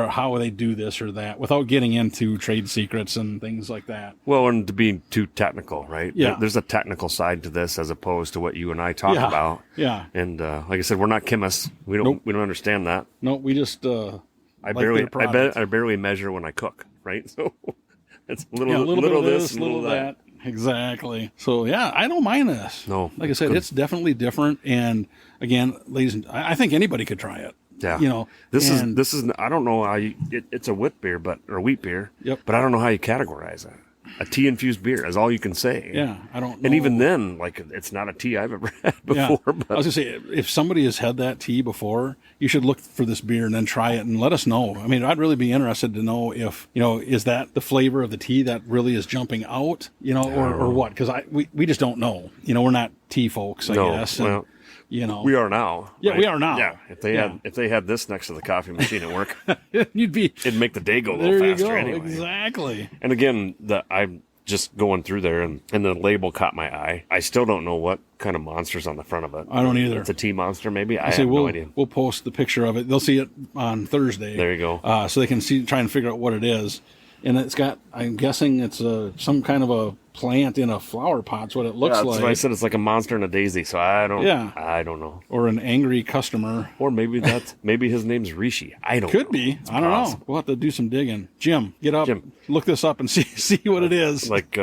how they do this or that, without getting into trade secrets and things like that. Well, and to be too technical, right? Yeah. There's a technical side to this as opposed to what you and I talk about. Yeah. And like I said, we're not chemists. We don't understand that. No, we just I barely measure when I cook, right? So it's a little of this, little of that. Exactly. So yeah, I don't mind this. No, like I said, it's definitely different. And again, ladies, I think anybody could try it. Yeah. This is I don't know how it's a wheat beer, or wheat beer. Yep. But I don't know how you categorize it. A tea-infused beer is all you can say. Yeah, I don't know. And even then, like, it's not a tea I've ever had before. Yeah. But I was going to say, if somebody has had that tea before, you should look for this beer and then try it and let us know. I mean, I'd really be interested to know if, is that the flavor of the tea that really is jumping out, or what? Because we just don't know. We're not tea folks, I guess. And, we are now. Yeah, right? we are now. Yeah. If they had this next to the coffee machine at work, it'd make the day go a little faster. There you go. Anyway. Exactly. And again, I'm just going through there, and the label caught my eye. I still don't know what kind of monster's on the front of it. I don't either. It's a tea monster, maybe. I have no idea. We'll post the picture of it. They'll see it on Thursday. There you go. So they can try and figure out what it is. And it's got, I'm guessing it's some kind of a plant in a flower pot's what it looks like. That's what I said. It's like a monster and a daisy. So I don't know. Or an angry customer. Or maybe maybe his name's Rishi. I don't know. Could be. I don't know. We'll have to do some digging. Jim, get up. Look this up and see what it is. Like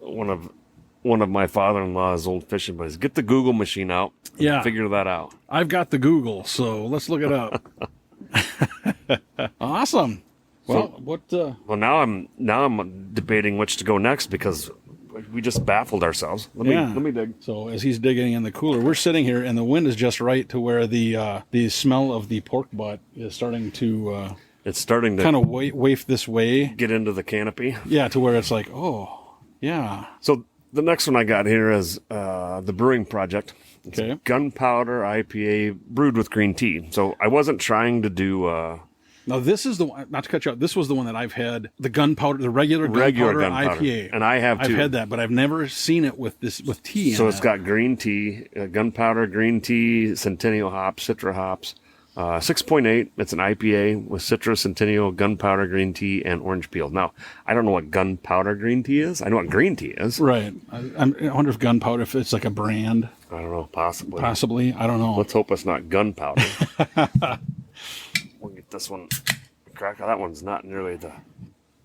one of my father-in-law's old fishing buddies. Get the Google machine out. And figure that out. I've got the Google, so let's look it up. Awesome. Well, now I'm debating which to go next, because we just baffled ourselves. Let me dig. So as he's digging in the cooler, we're sitting here, and the wind is just right to where the smell of the pork butt is starting to. It's starting to kind of waft this way. Get into the canopy. Yeah, to where it's like, oh, yeah. So the next one I got here is the Brewing Projekt. It's Gunpowder IPA brewed with green tea. So I wasn't trying to do. Now, this is the one, not to cut you out, this was the one that I've had, the regular gunpowder IPA. And I have too. I've had that, but I've never seen it with tea in it. So it's got green tea, gunpowder, green tea, Centennial hops, Citra hops. 6.8, it's an IPA with Citra, Centennial, gunpowder, green tea, and orange peel. Now, I don't know what gunpowder green tea is. I know what green tea is. Right. I wonder if gunpowder, if it's like a brand. I don't know, possibly. Possibly, I don't know. Let's hope it's not gunpowder. We'll get this one. Crack. That one's not nearly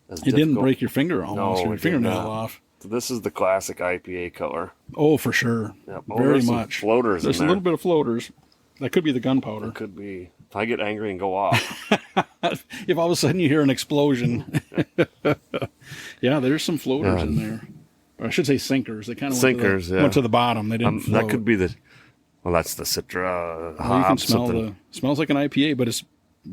as You didn't break your finger almost, no, your fingernail off. So this is the classic IPA color. Oh, for sure. Yep. Very much. Floaters There's in there. a little bit of floaters. That could be the gunpowder. It could be. If I get angry and go off. If all of a sudden you hear an explosion. Yeah, there's some floaters in there. or I should say sinkers. They kind of went to the bottom. They didn't float. That could be that's the Citra you can smell smells like an IPA, but it's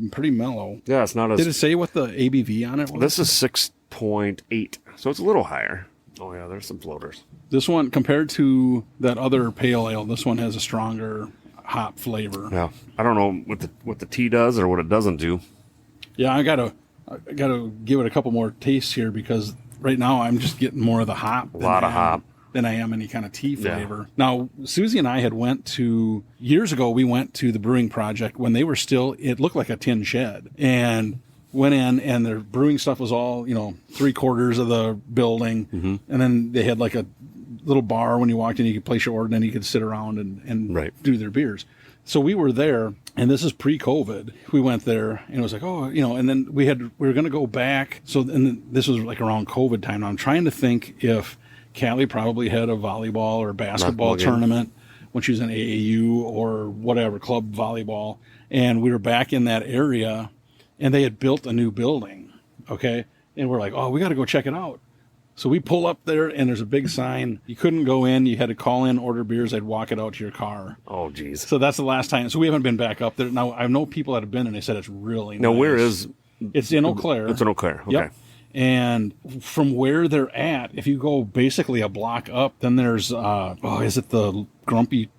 pretty mellow. Yeah, it's not as... Did it say what the ABV on it was? This is 6.8, so it's a little higher. Oh, yeah, there's some floaters. This one, compared to that other pale ale, this one has a stronger hop flavor. Yeah, I don't know what the tea does or what it doesn't do. Yeah, I gotta give it a couple more tastes here, because right now I'm just getting more of the hop. A lot of hop. Than I am any kind of tea flavor. Yeah. Now, Susie and I had years ago, we went to the Brewing Projekt when they were still, it looked like a tin shed, and went in, and their brewing stuff was all, 3/4 of the building. Mm-hmm. And then they had like a little bar when you walked in, you could place your order, and then you could sit around and right. do their beers. So we were there, and this is pre-COVID. We went there, and it was like, and then we were going to go back. So, and this was like around COVID time. Now I'm trying to think if Callie probably had a volleyball or basketball tournament when she was in AAU or whatever, club volleyball. And we were back in that area, and they had built a new building, okay? And we're like, we got to go check it out. So we pull up there, and there's a big sign. You couldn't go in. You had to call in, order beers. They'd walk it out to your car. Oh, geez. So that's the last time. So we haven't been back up there. Now, I know people that have been, and they said it's really nice. Now, where is... It's in Eau Claire. It's in Eau Claire, okay. Yep. And from where they're at, if you go basically a block up, then there's, is it the Grumpy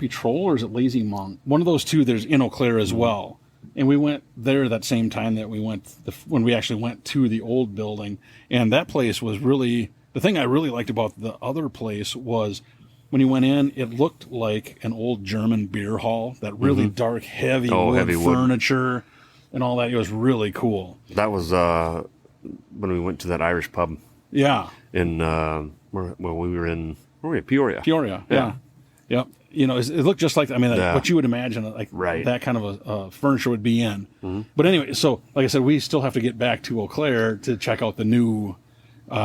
Troll or is it Lazy Monk? One of those two, there's in Eau Claire as well. And we went there that same time that we went, when we actually went to the old building. And that place was really, the thing I really liked about the other place was when you went in, it looked like an old German beer hall, that really dark, heavy wood furniture and all that. It was really cool. That was, when we went to that Irish pub. Yeah. In, we were in, where were we? Peoria. Yeah. Yep. It looked just like, what you would imagine, like that kind of a furniture would be in. Mm-hmm. But anyway, so like I said, we still have to get back to Eau Claire to check out the new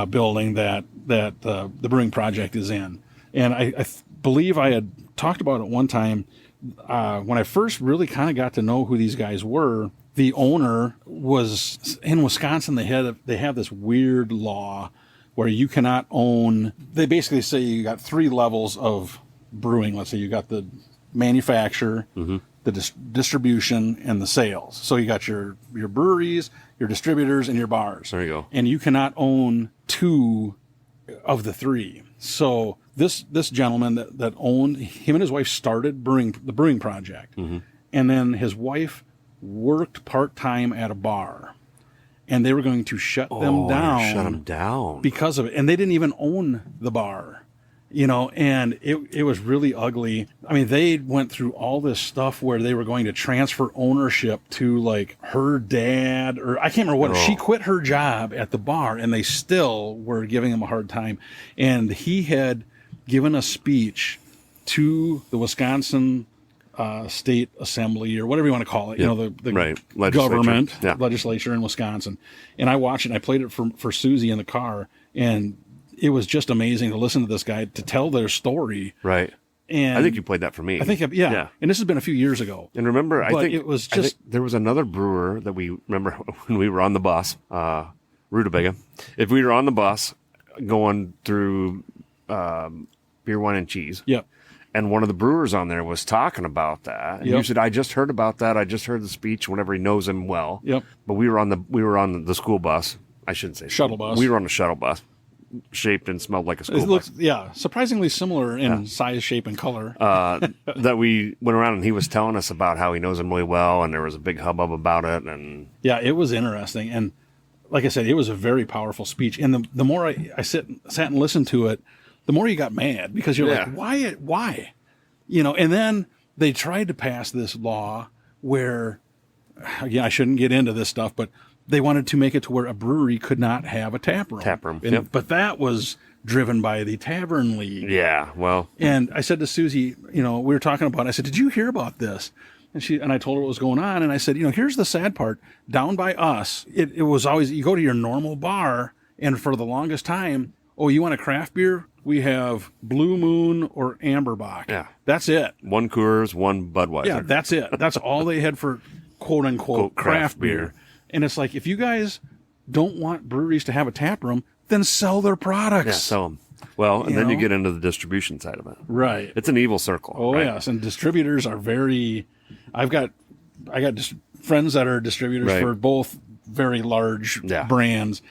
building that the Brewing Projekt is in. And I believe I had talked about it one time when I first really kind of got to know who these guys were. The owner was in Wisconsin. They have this weird law where you cannot own. They basically say you got 3 levels of brewing. Let's say you got the manufacture, the distribution, and the sales. So you got your breweries, your distributors, and your bars. There you go. And you cannot own 2 of the 3. So this gentleman that owned, him and his wife started the Brewing Projekt, and then his wife worked part-time at a bar, and they were going to shut them down because of it. And they didn't even own the bar, and it was really ugly. They went through all this stuff where they were going to transfer ownership to like her dad, or I can't remember what. She quit her job at the bar, and they still were giving him a hard time. And he had given a speech to the Wisconsin State Assembly, or whatever you want to call it, the government, legislature in Wisconsin. And I watched it, and I played it for Susie in the car, and it was just amazing to listen to this guy to tell their story. Right. And I think you played that for me. I think, yeah. And this has been a few years ago. And remember, I think it was just, there was another brewer that we remember when we were on the bus, Rutabaga. If we were on the bus going through Beer, Wine, and Cheese. Yep. And one of the brewers on there was talking about that. And you said, I just heard about that. I just heard the speech, whenever he knows him well. Yep. But we were on the school bus. I shouldn't say shuttle bus. We were on a shuttle bus, shaped and smelled like a school bus. Surprisingly similar in size, shape, and color. That we went around, and he was telling us about how he knows him really well, and there was a big hubbub about it. And yeah, it was interesting. And like I said, it was a very powerful speech. And the more I sat and listened to it, the more you got mad, because you're like, why? And then they tried to pass this law where, again, I shouldn't get into this stuff, but they wanted to make it to where a brewery could not have a tap room. But that was driven by the Tavern League. Yeah, well. And I said to Susie, we were talking about it. I said, did you hear about this? And I told her what was going on. And I said, here's the sad part. Down by us, it was always, you go to your normal bar, and for the longest time, you want a craft beer? We have Blue Moon or Amberbach. Yeah. That's it. 1 Coors, 1 Budweiser. Yeah, that's it. That's all they had for quote-unquote craft beer. And it's like, if you guys don't want breweries to have a tap room, then sell their products. Yeah, sell them. Well, and then you get into the distribution side of it. Right. It's an evil circle. Oh, right? yes. And distributors are I got just friends that are distributors for both very large brands.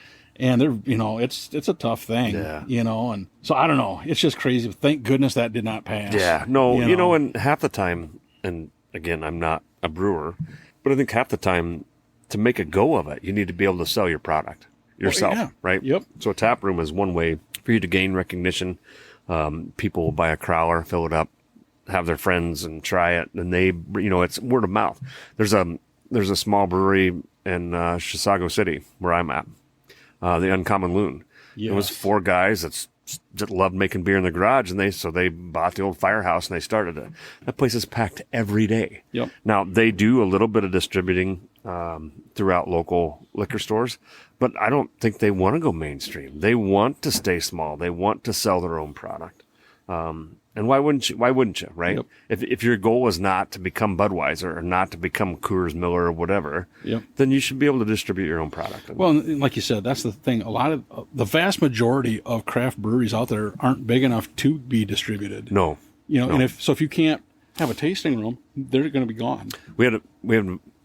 And they're, it's a tough thing, and so I don't know. It's just crazy. Thank goodness that did not pass. Yeah. No, and half the time, and again, I'm not a brewer, but I think half the time to make a go of it, you need to be able to sell your product yourself, right? Yep. So a tap room is one way for you to gain recognition. People will buy a crowler, fill it up, have their friends and try it, and they, it's word of mouth. There's a small brewery in Chisago City where I'm at. The Uncommon Loon. Yes. It was 4 guys that just loved making beer in the garage, and they bought the old firehouse and they started it. That place is packed every day. Yep. Now they do a little bit of distributing throughout local liquor stores, but I don't think they want to go mainstream. They want to stay small. They want to sell their own product. And why wouldn't you? Why wouldn't you? Right? Yep. If your goal is not to become Budweiser or not to become Coors Miller or whatever, then you should be able to distribute your own product. Well, like you said, that's the thing. A lot of the vast majority of craft breweries out there aren't big enough to be distributed. No. And if you can't have a tasting room, they're going to be gone. We had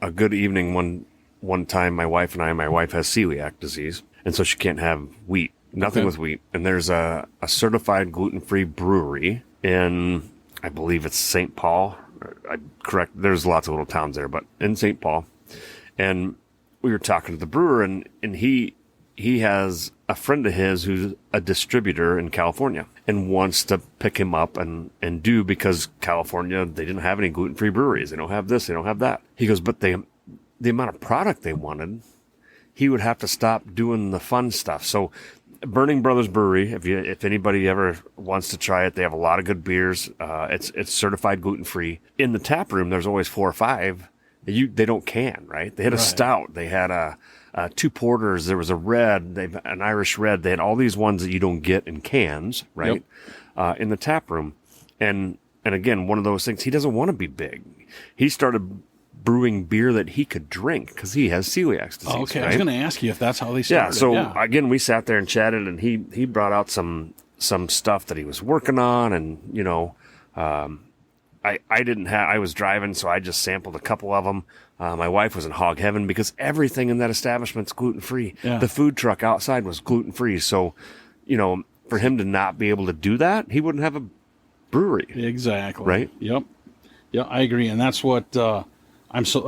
a good evening one time. My wife has celiac disease, and so she can't have wheat. Nothing with wheat. And there's a certified gluten-free brewery in, I believe it's St. Paul. Correct. There's lots of little towns there, but in St. Paul. And we were talking to the brewer, and he has a friend of his who's a distributor in California and wants to pick him up and do, because California, they didn't have any gluten-free breweries. They don't have this. They don't have that. He goes, but the amount of product they wanted, he would have to stop doing the fun stuff. So Burning Brothers Brewery, if anybody ever wants to try it, they have a lot of good beers. It's certified gluten-free. In the tap room, there's always 4 or 5. They don't can, right? They had a stout. They had 2 porters. There was a red, an Irish red. They had all these ones that you don't get in cans, right? In the tap room. And again, one of those things, he doesn't want to be big. He started brewing beer that he could drink because he has celiac disease. Okay, right? I was going to ask you if that's how they started. Again, we sat there and chatted, and he brought out some stuff that he was working on, and I was driving, so I just sampled a couple of them. My wife was in hog heaven because everything in that establishment's gluten free. Yeah. The food truck outside was gluten free, so for him to not be able to do that, he wouldn't have a brewery. Exactly. Right. Yep. Yeah, I agree, and that's what. I'm so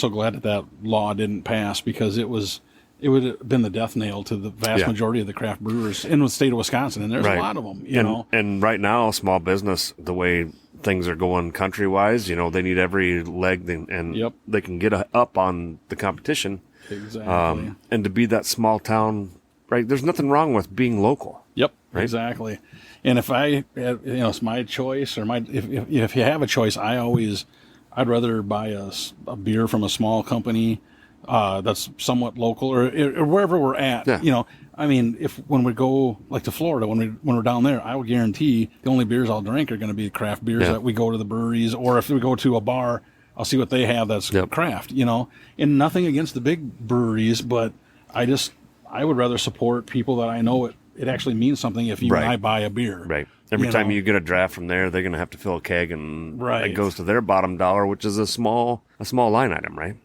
glad that law didn't pass, because it would have been the death nail to the vast majority of the craft brewers in the state of Wisconsin, and there's a lot of them. And right now, small business, the way things are going country wise, they need every leg, and they can get up on the competition. Exactly. And to be that small town, right? There's nothing wrong with being local. Yep. Right? Exactly. And if it's my choice, or if you have a choice, I'd rather buy a beer from a small company that's somewhat local, or wherever we're at. Yeah. When we go like to Florida, when we're down there, I will guarantee the only beers I'll drink are going to be craft beers that we go to the breweries, or if we go to a bar, I'll see what they have that's craft. And nothing against the big breweries, but I would rather support people that I know it actually means something if you and I buy a beer. Right. Every time you get a draft from there, they're going to have to fill a keg, and it goes to their bottom dollar, which is a small line item, right?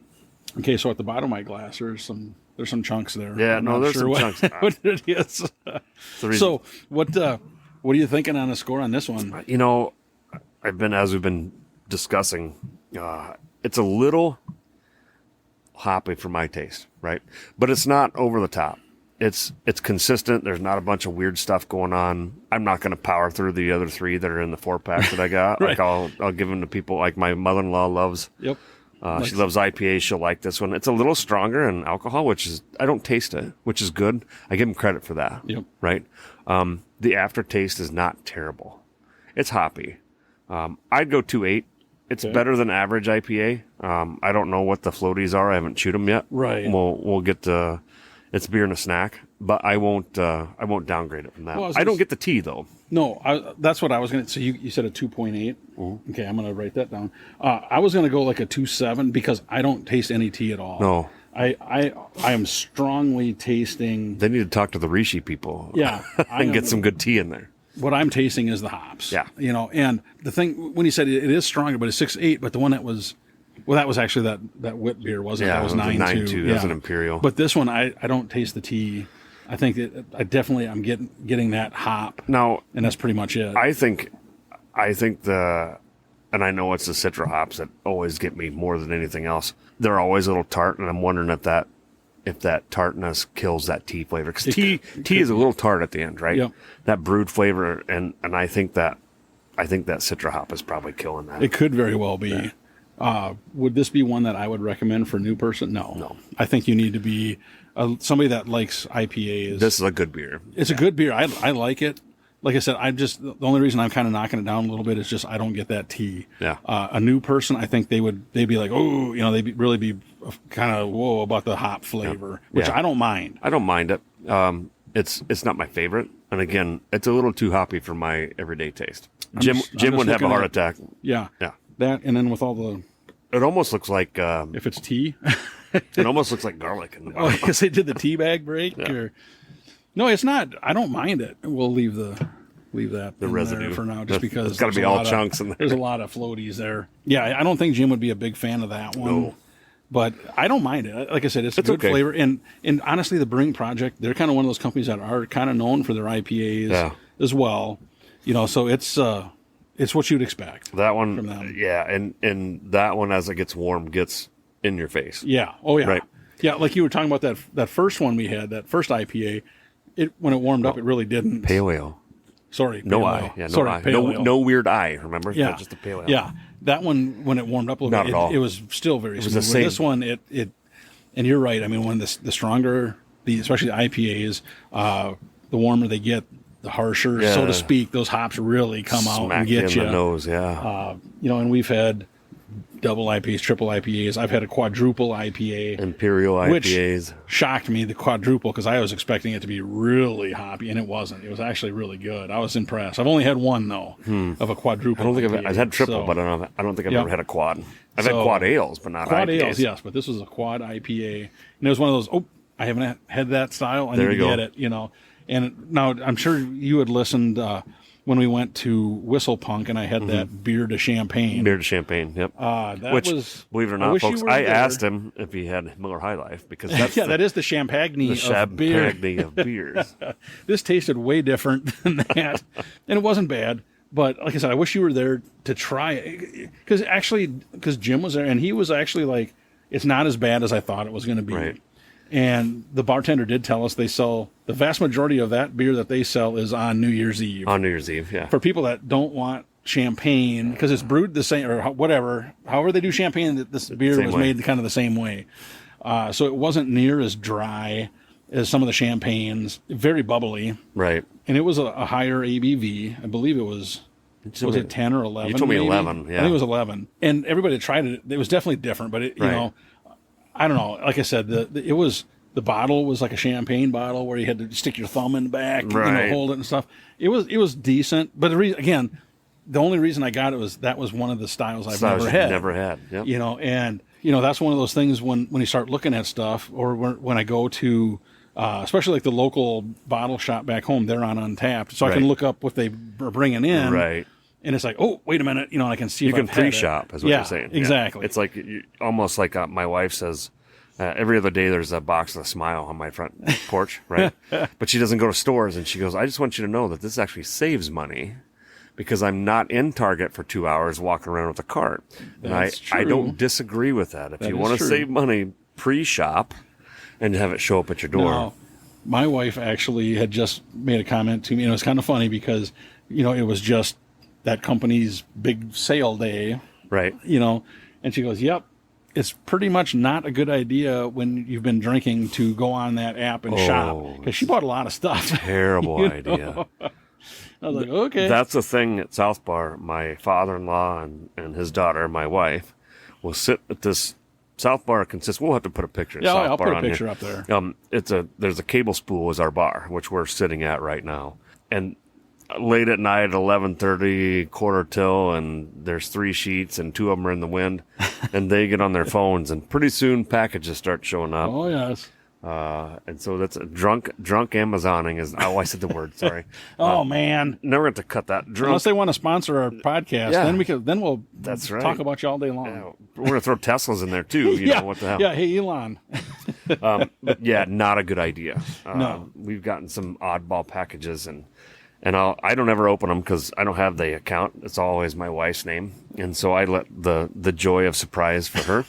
Okay, so at the bottom of my glass, there's some chunks there. Yeah, there's some chunks. What it is. So what are you thinking on the score on this one? As we've been discussing, it's a little hoppy for my taste, right? But it's not over the top. It's consistent. There's not a bunch of weird stuff going on. I'm not going to power through the other 3 that are in the 4-pack that I got. Right. Like I'll give them to people. Like my mother-in-law loves. Yep. She loves IPA. She'll like this one. It's a little stronger in alcohol, which is, I don't taste it, which is good. I give them credit for that. Yep. Right. The aftertaste is not terrible. It's hoppy. I'd go 2.8. It's better than average IPA. I don't know what the floaties are. I haven't chewed them yet. Right. We'll get to. It's beer and a snack, but I won't downgrade it from that. Well, I don't get the tea though. No, that's what I was going to. So you said a 2.8. Mm-hmm. Okay, I'm going to write that down. I was going to go like a 2.7 because I don't taste any tea at all. No. I am strongly tasting. They need to talk to the Rishi people. Yeah, and get some good tea in there. What I'm tasting is the hops. Yeah. And the thing, when you said it is stronger, but it's 6.8, but the one that was, well, that was actually that wit beer, wasn't it? Yeah, That was it was a 9.2. 9.2. That's an Imperial. But this one, I don't taste the tea. I think that I'm getting that hop. Now, and that's pretty much it. I think and I know it's the Citra hops that always get me more than anything else. They're always a little tart, and I'm wondering if that tartness kills that tea flavor. Because tea is a little tart at the end, right? Yep. That brewed flavor, and I think that Citra hop is probably killing that. It could very well be. Yeah. Would this be one that I would recommend for a new person? No. I think you need to be somebody that likes IPAs. This is a good beer. It's a good beer. I like it. Like I said, the only reason I'm kind of knocking it down a little bit is just I don't get that tea. Yeah. A new person, I think they'd be like, oh, really be kind of whoa about the hop flavor, which I don't mind. I don't mind it. It's not my favorite, and again, it's a little too hoppy for my everyday taste. Jim would have a heart attack. Yeah. Yeah. That, and then with all the, it almost looks like if it's tea, it almost looks like garlic in the bottom. because they did the tea bag break. Yeah. No, it's not. I don't mind it. We'll leave that the residue there for now, just because it's got to be all chunks in there. There's a lot of floaties there. Yeah, I don't think Jim would be a big fan of that one. No. But I don't mind it. Like I said, it's a good okay. flavor. And honestly, the Brewing Projekt, they're kind of one of those companies that are kind of known for their IPAs as well. So it's what you'd expect. That one, from them. Yeah, and that one as it gets warm gets in your face. Yeah. Oh yeah. Right. Yeah, like you were talking about that first one we had, that first IPA. When it warmed up, it really didn't. Pale ale. Sorry, no pale eye. ale. Yeah, no Sorry, eye. pale ale. No weird eye. Remember? Yeah, just a pale ale. Yeah, that one when it warmed up a little Not bit, at all. it was still very smooth. the same. This one, it, and you're right. I mean, when the stronger, especially the IPAs, the warmer they get, the harsher, so to speak, those hops really come out and get you in the nose. Yeah. And we've had double IPAs, triple IPAs. I've had a quadruple IPA. Imperial IPAs. Which shocked me, the quadruple, because I was expecting it to be really hoppy, and it wasn't. It was actually really good. I was impressed. I've only had one, though, of a quadruple. I don't think I've had triple, but I don't think I've ever had a quad. I've had quad ales, but not quad IPAs. Ales, yes, but this was a quad IPA. And it was one of those, I haven't had that style. I need to get it, And now I'm sure you had listened when we went to Whistle Punk, and I had that beer de champagne. Beer de champagne, yep. Which, believe it or not, folks, I asked him if he had Miller High Life, because that's that is the champagne of beer. Of beers. This tasted way different than that, and it wasn't bad. But like I said, I wish you were there to try it, because Jim was there, and he was actually like, it's not as bad as I thought it was going to be. Right. And the bartender did tell us they sell, the vast majority of that beer that they sell is on New Year's Eve. On New Year's Eve, yeah. For people that don't want champagne, because it's brewed the same, or whatever, however they do champagne, this beer was made kind of the same way. So it wasn't near as dry as some of the champagnes, very bubbly. Right. And it was a higher ABV. I believe it was it 10 or 11? You told me maybe? 11, yeah. I think it was 11. And everybody that tried it, it was definitely different, but you know, I don't know. Like I said, the bottle was like a champagne bottle where you had to stick your thumb in the back, hold it and stuff. It was decent, but the only reason I got it was that was one of the styles I've never had. Never had. Yep. And that's one of those things when you start looking at stuff, or when I go to, especially like the local bottle shop back home, they're on Untappd, so I can look up what they are bringing in. Right. And it's like, oh, wait a minute, I can see. You can pre-shop, is what you're saying. Exactly. Yeah. It's like almost like my wife says. Every other day there's a box of a Smile on my front porch, right? But she doesn't go to stores, and she goes, I just want you to know that this actually saves money because I'm not in Target for 2 hours walking around with a cart. That's and I don't disagree with that. If you want to save money, pre-shop and have it show up at your door. Now, my wife actually had just made a comment to me, and it was kind of funny because, it was just that company's big sale day. Right. And she goes, yep. It's pretty much not a good idea when you've been drinking to go on that app and shop, because she bought a lot of stuff. Terrible idea. I was like, okay. That's the thing at South Bar. My father-in-law and his daughter, my wife, will sit at this South Bar. We'll have to put a picture. Yeah, South I'll Bar put a picture up there. There's a cable spool as our bar, which we're sitting at right now, and late at night, 11:30, quarter till, and there's 3 sheets, and 2 of them are in the wind. and they get on their phones, and pretty soon packages start showing up. Oh, yes. And so that's a drunk Amazoning is. Oh, I said the word. Sorry. Oh, man. Never have to cut that. Drunk. Unless they want to sponsor our podcast, then we'll That's right. talk about you all day long. Yeah, we're gonna throw Teslas in there too. You know what the hell? Yeah. Hey, Elon. But yeah, not a good idea. No. We've gotten some oddball packages, and I don't ever open them because I don't have the account. It's always my wife's name, and so I let the joy of surprise for her.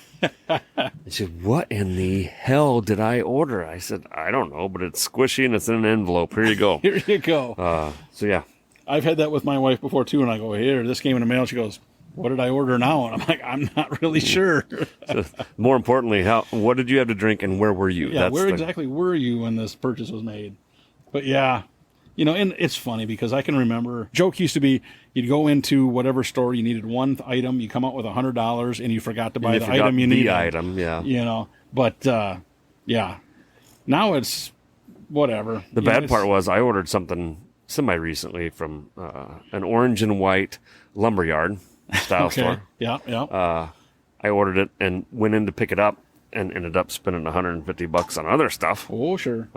And she said, "What in the hell did I order?" I said, "I don't know, but it's squishy and it's in an envelope. Here you go." Here you go. So yeah, I've had that with my wife before too, and I go, "Here, this came in the mail." She goes, "What did I order now?" And I'm like, "I'm not really sure." So, more importantly, what did you have to drink, and where were you? Yeah, where exactly were you when this purchase was made? But yeah, and it's funny because I can remember, joke used to be, you'd go into whatever store, you needed one item, you come out with $100, and you forgot to buy the item you needed. The item, yeah. But yeah, now it's whatever. The bad part was I ordered something semi-recently from an orange and white lumberyard style store. Yeah. I ordered it and went in to pick it up and ended up spending $150 on other stuff. Oh, sure.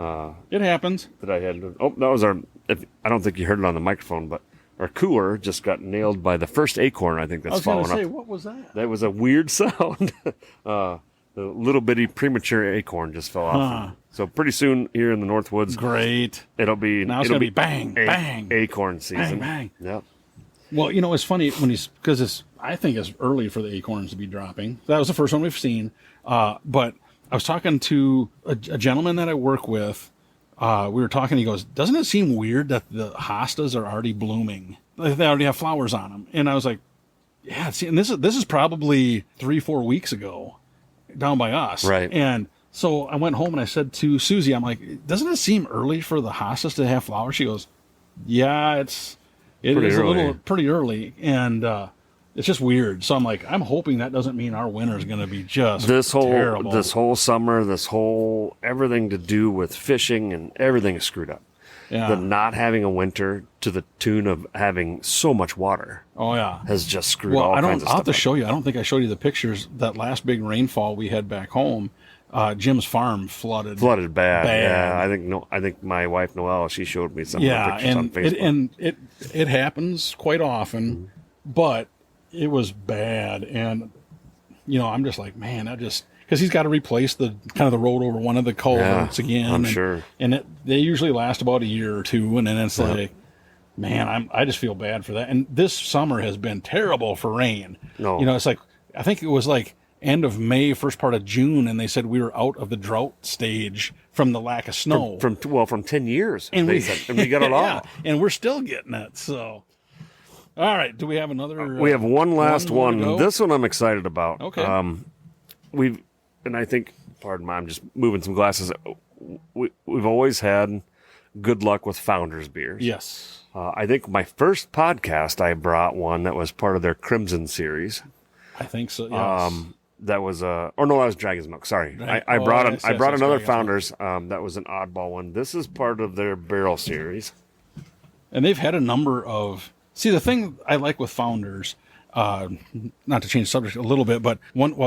It happens. That I had. That was our. I don't think you heard it on the microphone, but our cooler just got nailed by the first acorn. I think that's falling up. I was going to say, what was that? That was a weird sound. The little bitty premature acorn just fell off. So pretty soon here in the Northwoods, great. It'll be bang, bang, acorn season. Bang, bang. Yep. Well, it's funny when because I think it's early for the acorns to be dropping. That was the first one we've seen. But I was talking to a gentleman that I work with. We were talking. He goes, "Doesn't it seem weird that the hostas are already blooming? Like they already have flowers on them?" And I was like, "Yeah." See, and this is probably 3-4 weeks ago, down by us. Right. And so I went home and I said to Susie, "I'm like, doesn't it seem early for the hostas to have flowers?" She goes, "Yeah, it is a little pretty early." And it's just weird. So I'm like, I'm hoping that doesn't mean our winter is going to be just terrible. This whole summer, everything to do with fishing and everything is screwed up. Yeah. The not having a winter to the tune of having so much water. Oh yeah, has just screwed all kinds of stuff. I'll have to show you. I don't think I showed you the pictures. That last big rainfall we had back home, Jim's farm flooded bad. Yeah, I think my wife Noelle, she showed me some pictures on Facebook. It happens quite often, but it was bad, and I'm just like, man, because he's got to replace the road over one of the culverts again. I'm sure, and they usually last about a year or two, and then it's like, man, I just feel bad for that. And this summer has been terrible for rain. No, it's like I think it was like end of May, first part of June, and they said we were out of the drought stage from the lack of snow from 10 years, and we got it all, yeah, and we're still getting it. So. All right. Do we have another? We have one last one. This one I'm excited about. Okay. And I think, pardon me, I'm just moving some glasses. We've always had good luck with Founders beers. Yes. I think my first podcast, I brought one that was part of their Crimson series. I think so. Yes. That was that was Dragon's Milk. Sorry, I brought another Founders. That was an oddball one. This is part of their barrel series, and they've had a number of. See, the thing I like with Founders, not to change the subject a little bit, but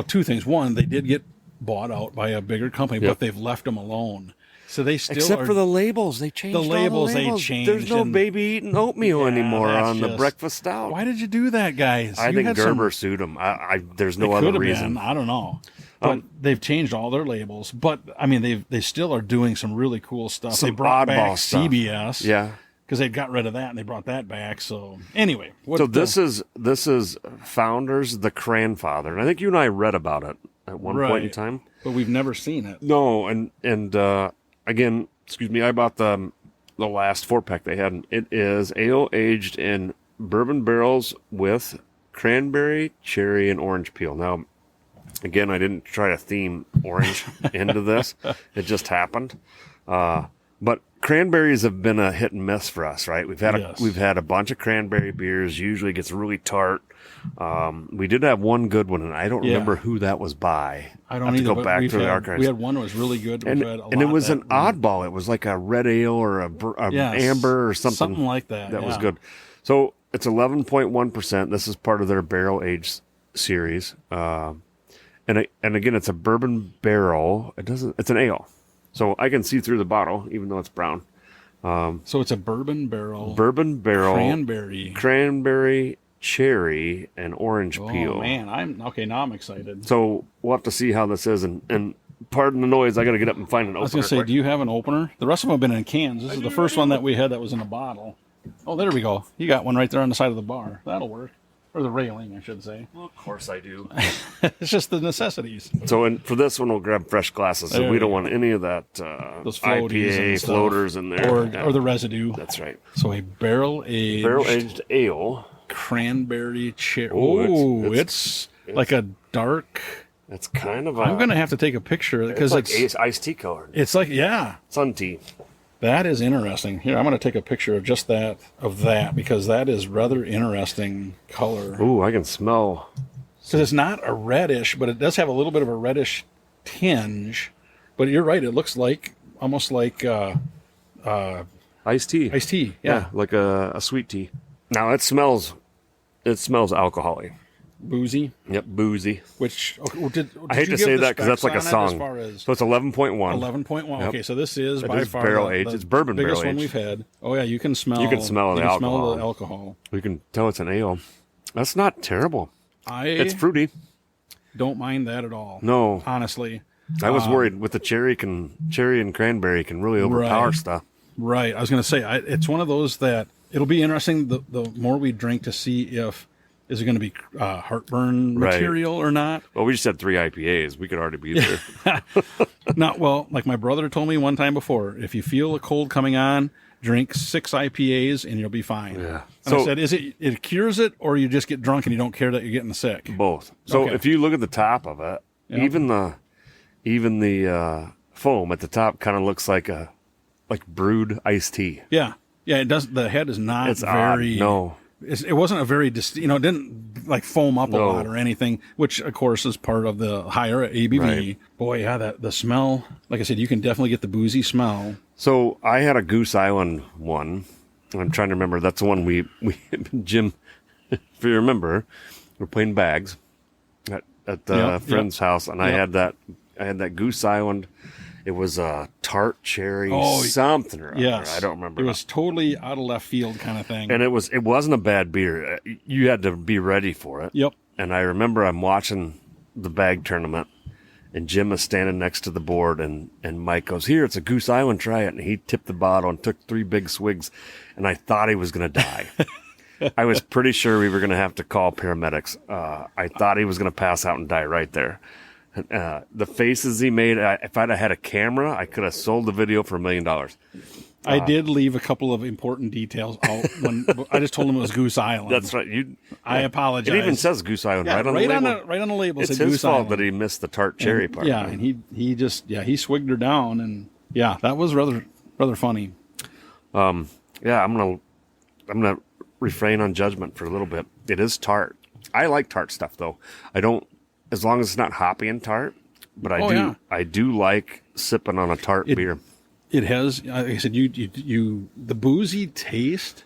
two things. One, they did get bought out by a bigger company, but they've left them alone. So they still except for the labels, they changed the labels. They changed. There's no baby eating oatmeal anymore on the breakfast stout. Why did you do that, guys? I think Gerber sued them. There's no other reason. I don't know. But they've changed all their labels. But I mean, they still are doing some really cool stuff. They brought back CBS. Yeah. Because they got rid of that and they brought that back. So anyway, this is Founders the Cranfather, and I think you and I read about it at one point in time, but we've never seen it. No, and again, excuse me, I bought the last 4-pack they had. And it is ale aged in bourbon barrels with cranberry, cherry, and orange peel. Now, again, I didn't try to theme orange into this; it just happened. But cranberries have been a hit and miss for us, right? We've had a bunch of cranberry beers. Usually it gets really tart. We did have one good one, and I don't remember who that was by. I don't have either, to go back to the archives. We had one that was really good. And it was an oddball. It was like a red ale or a amber or something. Something like that. That was good. So it's 11.1%. This is part of their barrel aged series. And again, it's a bourbon barrel. It's an ale. So I can see through the bottle, even though it's brown. So it's a bourbon barrel. Cranberry, cherry, and orange peel. Oh, man. Now I'm excited. So we'll have to see how this is. And pardon the noise, I got to get up and find an opener. I was going to say, do you have an opener? The rest of them have been in cans. This is the first one that we had that was in a bottle. Oh, there we go. You got one right there on the side of the bar. That'll work. Or the railing, I should say. Well, of course I do. It's just the necessities. So for this one, we'll grab fresh glasses. So we don't want any of that those IPA floaters in there. Or the residue. That's right. So a barrel-aged ale. Cranberry cherry. Oh, it's like a dark... It's kind of I'm going to have to take a picture. Because it's iced tea colored. It's like, yeah. Sun tea. That is interesting. Here, I'm going to take a picture of just that, because that is rather interesting color. Ooh, I can smell. Because it's not a reddish, but it does have a little bit of a reddish tinge. But you're right, it looks like, almost like iced tea. Iced tea, yeah. Like a sweet tea. Now, it smells alcoholic. Boozy? Yep, boozy. Which, I hate to say that because that's like a song. So it's 11.1. 11.1. Yep. Okay, so this is by far barrel aged. It's bourbon barrel aged. Biggest one we've had. Oh yeah, you can smell. The alcohol. Smell the alcohol. You can tell it's an ale. That's not terrible. It's fruity. Don't mind that at all. No, honestly. I was worried with the cherry and cranberry can really overpower stuff. Right. I was going to say it's one of those that it'll be interesting the more we drink to see if. Is it going to be heartburn material or not? Well, we just had 3 IPAs. We could already be there. Like my brother told me one time before, if you feel a cold coming on, drink 6 IPAs and you'll be fine. Yeah. And I said, it cures it, or you just get drunk and you don't care that you're getting sick? Both. So if you look at the top of it, even the foam at the top kind of looks like brewed iced tea. Yeah. Yeah, it does. The head is not it's very... Odd. No. It wasn't a very, it didn't like foam up a lot or anything, which of course is part of the higher ABV. Right. Boy, yeah, the smell, like I said, you can definitely get the boozy smell. So I had a Goose Island one. I'm trying to remember. That's the one we Jim, if you remember, we're playing bags at the friend's house, and I had that Goose Island. It was a tart cherry something or other. Yes. I don't remember. It was totally out of left field kind of thing. And it wasn't a bad beer. You had to be ready for it. Yep. And I remember I'm watching the bag tournament, and Jim is standing next to the board, and Mike goes, "Here, it's a Goose Island, try it." And he tipped the bottle and took 3 big swigs, and I thought he was going to die. I was pretty sure we were going to have to call paramedics. I thought he was going to pass out and die right there. The faces he made, if I'd have had a camera, I could have sold the video for $1 million. I did leave a couple of important details out when I just told him it was Goose Island. That's right. I apologize. It even says Goose Island right on the label. Right on the label. It's said his Goose fault Island. that he missed the tart cherry part. Yeah, and he just he swigged her down, and that was rather funny. I'm gonna refrain on judgment for a little bit. It is tart. I like tart stuff though. I don't. As long as it's not hoppy and tart, but I do like sipping on a tart beer. It has, like I said, the boozy taste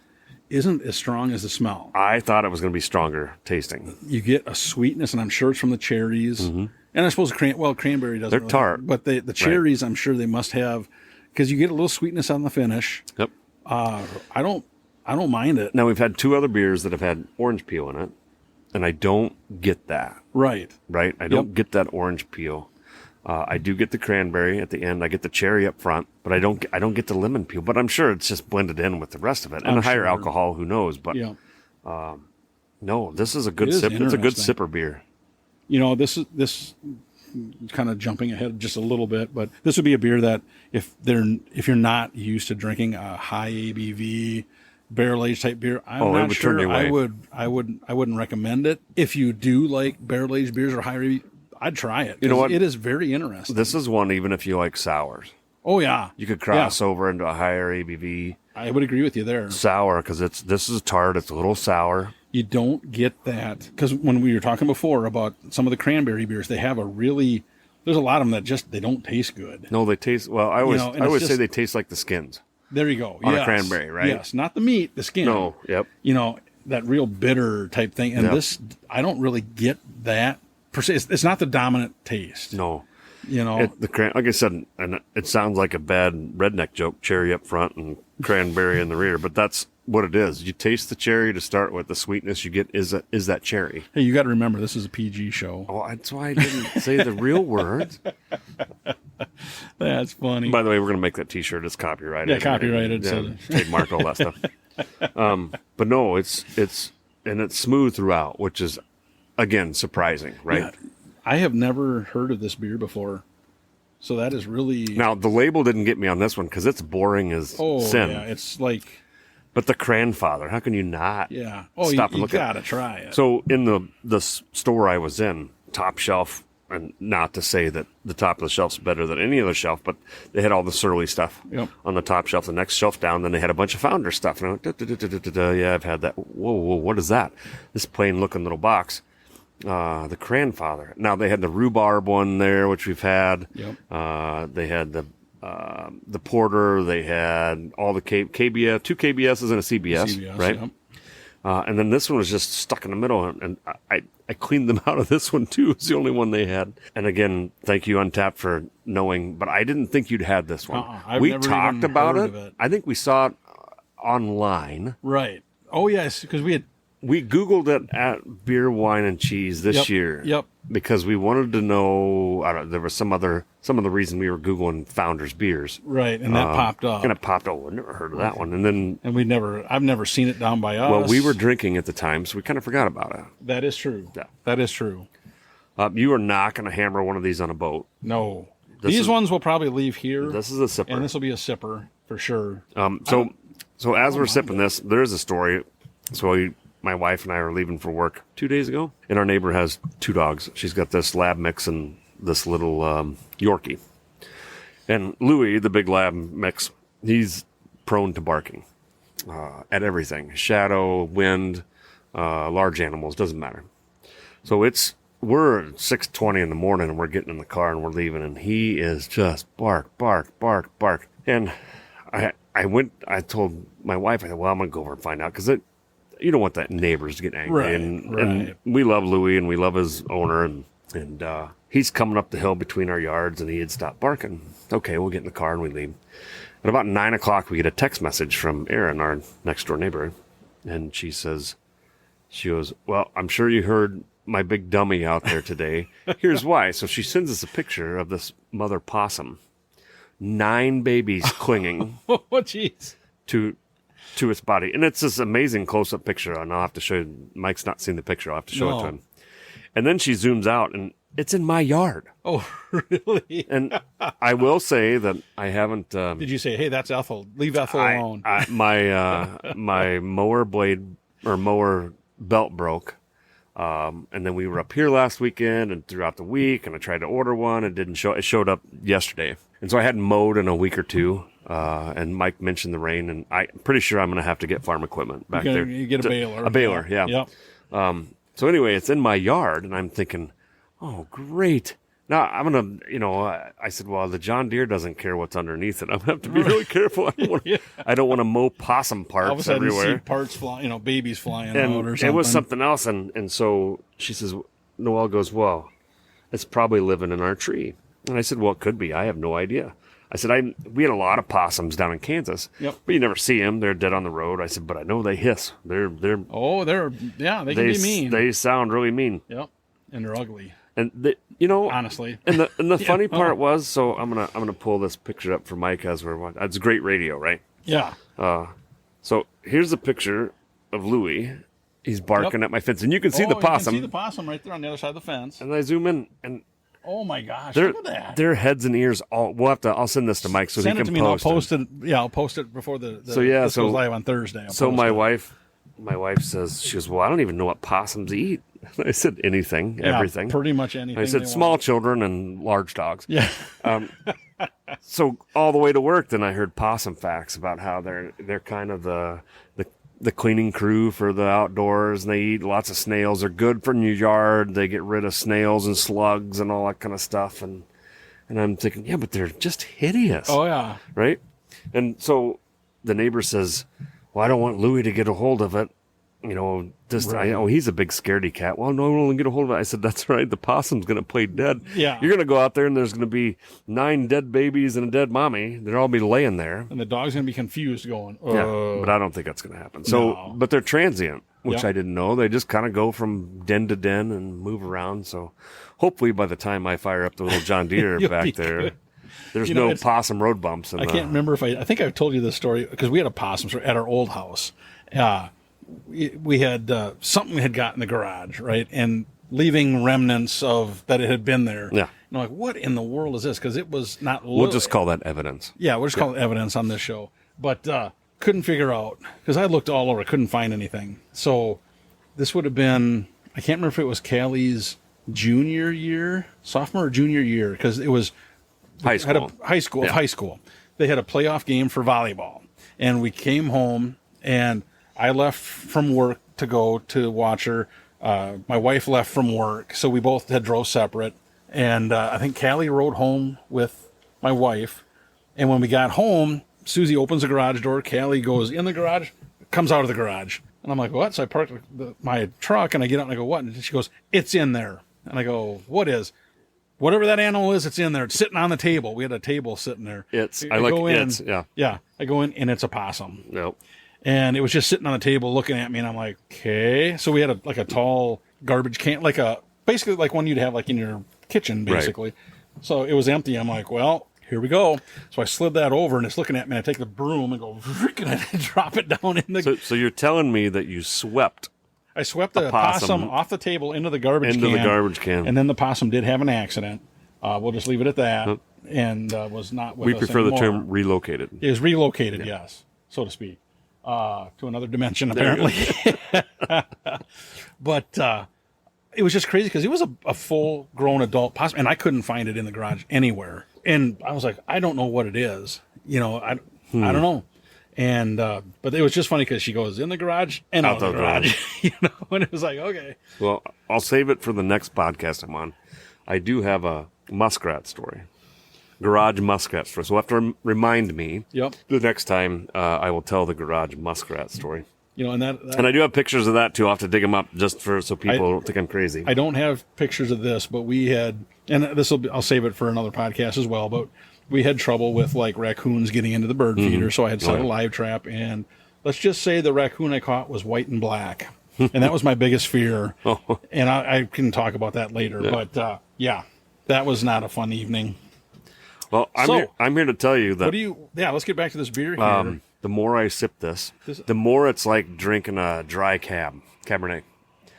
isn't as strong as the smell. I thought it was going to be stronger tasting. You get a sweetness, and I'm sure it's from the cherries. Mm-hmm. And I suppose cranberry doesn't. They're tart, but the cherries, I'm sure they must have, because you get a little sweetness on the finish. Yep. I don't mind it. Now we've had 2 other beers that have had orange peel in it. And I don't get that. Right. I don't get that orange peel. I do get the cranberry at the end. I get the cherry up front, but I don't get the lemon peel. But I'm sure it's just blended in with the rest of it. And higher alcohol, who knows? But no, this is a good sip. It's a good sipper beer. This kind of jumping ahead just a little bit, but this would be a beer that if you're not used to drinking a high ABV barrel aged type beer, I'm not sure I wouldn't recommend it. If you do like barrel aged beers or higher ABV, I'd try it. You know what? It is very interesting. This is one even if you like sours. Oh yeah, you could cross over into a higher ABV. I would agree with you there. Sour, because this is tart. It's a little sour. You don't get that because when we were talking before about some of the cranberry beers, they have there's a lot of them that they don't taste good. No, they taste well. I always say they taste like the skins. There you go. On a cranberry, right? Yes, not the meat, the skin. No, yep. That real bitter type thing. And this, I don't really get that it's not the dominant taste. No. You know, Like I said, and it sounds like a bad redneck joke, cherry up front and cranberry in the rear, but that's what it is. You taste the cherry to start with. The sweetness you get is that cherry. Hey, you got to remember, this is a PG show. Oh, that's why I didn't say the real words. That's funny. By the way, we're going to make that T-shirt. It's copyrighted. Yeah, copyrighted. Yeah, So. trademark, all that stuff. But no, it's smooth throughout, which is, again, surprising, right? Yeah, I have never heard of this beer before. So that is really... Now, the label didn't get me on this one because it's boring as sin. Yeah, it's like... But the Cranfather, how can you not stop and look at it? You got to try it. So in the store I was in, top shelf, and not to say that the top of the shelf's better than any other shelf, but they had all the Surly stuff on the top shelf. The next shelf down, then they had a bunch of Founder stuff. And I went, yeah, I've had that. Whoa, what is that? This plain-looking little box. The Cranfather. Now, they had the rhubarb one there, which we've had. Yep. They had the porter. They had all the KBS, 2 KBSs and a CBS, right? Yep. And then this one was just stuck in the middle, and I cleaned them out of this one too. It's the only one they had. And again, thank you Untappd for knowing, but I didn't think you'd had this one. We talked about it. I think we saw it online. Right. Oh yes, because we Googled it at Beer, Wine, and Cheese this year. Yep. Because we wanted to know, there was some of the reason we were Googling Founders beers. Right, and that popped up. And it popped up. I've never heard of that one. And I've never seen it down by us. Well, we were drinking at the time, so we kind of forgot about it. That is true. Yeah. That is true. You are not going to hammer one of these on a boat. No. These ones will probably leave here. This is a sipper. And this will be a sipper, for sure. So as we're sipping this, there is a story. So my wife and I are leaving for work 2 days ago, and our neighbor has 2 dogs. She's got this lab mix and this little Yorkie. And Louis, the big lab mix, he's prone to barking at everything. Shadow, wind, large animals, doesn't matter. So we're at 6:20 in the morning, and we're getting in the car, and we're leaving, and he is just bark. And I told my wife, I said, well, I'm going to go over and find out, because you don't want that neighbors to get angry. Right, and we love Louis, and we love his owner, and he's coming up the hill between our yards, and he had stopped barking. Okay, we'll get in the car and we leave. At about 9 o'clock, we get a text message from Erin, our next door neighbor, and she goes, well, I'm sure you heard my big dummy out there today. Here's why. So she sends us a picture of this mother possum, 9 babies clinging. Oh, jeez. To its body. And it's this amazing close-up picture, and I'll have to show you. Mike's not seen the picture. I'll have to show it to him. And then she zooms out, and it's in my yard. Oh, really? And I will say that I haven't... Did you say, hey, that's Ethel. Leave Ethel alone. My mower blade, or mower belt broke. And then we were up here last weekend and throughout the week, and I tried to order one. It didn't show. It showed up yesterday. And so I hadn't mowed in a week or two. And Mike mentioned the rain, and I'm pretty sure I'm going to have to get farm equipment back there. You get a baler. A baler, yeah. Yep. So anyway, it's in my yard, and I'm thinking, oh, great. Now, I'm going to, I said, well, the John Deere doesn't care what's underneath it. I'm going to have to be really careful. I don't want to mow possum parts all of a sudden everywhere. See parts flying, babies flying out or something. It was something else, and so she says, Noelle goes, well, it's probably living in our tree. And I said, well, it could be. I have no idea. I said, we had a lot of possums down in Kansas, but you never see them. They're dead on the road. I said, but I know they hiss. They can be mean. They sound really mean. Yep, and they're ugly. And honestly, and the funny part was, so I'm gonna pull this picture up for Mike as we're watching. It's great radio, right? Yeah. So here's a picture of Louis. He's barking at my fence, and you can see the possum. You can see the possum right there on the other side of the fence. And I zoom in, and oh my gosh, look at that! Their heads and ears. I'll send this to Mike so he can post it. I'll post it. Yeah, I'll post it before this goes live on Thursday. My wife says, she goes, well, I don't even know what possums eat. I said anything, everything, pretty much anything. I said small children and large dogs. Yeah. So all the way to work, then I heard possum facts about how they're kind of the cleaning crew for the outdoors, and they eat lots of snails. They're good for your yard. They get rid of snails and slugs and all that kind of stuff. And I'm thinking, yeah, but they're just hideous. Oh yeah. Right. And so the neighbor says, well, I don't want Louis to get a hold of it. Just Right. I know he's a big scaredy cat. Well, no one will get a hold of it. I said, that's right. The possum's going to play dead. Yeah. You're going to go out there and there's going to be 9 dead babies and a dead mommy. They'll all be laying there. And the dog's going to be confused going, Yeah, but I don't think that's going to happen. So, No. but they're transient, which Yep. I didn't know. They just kind of go from den to den and move around. So hopefully by the time I fire up the little John Deere You'll back be there, good. there's You know, no it's- possum road bumps. I can't remember if I think I've told you this story because we had a possum at our old house. We had something had got in the garage, right? And leaving remnants of that it had been there. Yeah. And I'm like, what in the world is this? Because it was not. We'll just call that evidence. Yeah, we'll just call it evidence on this show. But couldn't figure out because I looked all over, couldn't find anything. So this would have been, I can't remember if it was Callie's junior year, sophomore or junior year, because it was High school. High school. They had a playoff game for volleyball, and we came home, and I left from work to go to watch her. My wife left from work, so we both had drove separate. And I think Callie rode home with my wife. And when we got home, Susie opens the garage door. Callie goes in the garage, comes out of the garage. And I'm like, what? So I parked my truck, and I get out, and I go, what? And she goes, it's in there. And I go, what is? Whatever that animal is, it's in there. It's sitting on the table. We had a table sitting there. I like it's, yeah. Yeah. I go in, and it's a possum. Nope. And it was just sitting on the table looking at me, and I'm like, okay. So we had a tall garbage can, basically like one you'd have like in your kitchen, basically. Right. So it was empty. I'm like, well, here we go. So I slid that over, and it's looking at me. And I take the broom and go, and I drop it down in the. So you're telling me that you swept? I swept the possum off the table into the garbage can. And then the possum did have an accident. We'll just leave it at that. And was not with us We prefer anymore. the term relocated. It was relocated, yes, so to speak. To another dimension, apparently. But it was just crazy because it was a full-grown adult possum, and I couldn't find it in the garage anywhere. And I was like, I don't know what it is. I don't know. And but it was just funny because she goes in the garage and out the garage. And it was like, okay. Well, I'll save it for the next podcast I'm on. I do have a muskrat story. Garage muskrat story. So you'll have to remind me. Yep. The next time I will tell the garage muskrat story. And I do have pictures of that too. I'll have to dig them up just so people don't think I'm crazy. I don't have pictures of this, but we had, and I'll save it for another podcast as well. But we had trouble with like raccoons getting into the bird feeder, so I had set a live trap, and let's just say the raccoon I caught was white and black, and that was my biggest fear. And I can talk about that later, but yeah, that was not a fun evening. Well, I'm here to tell you that. Let's get back to this beer here. The more I sip this, the more it's like drinking a dry Cabernet.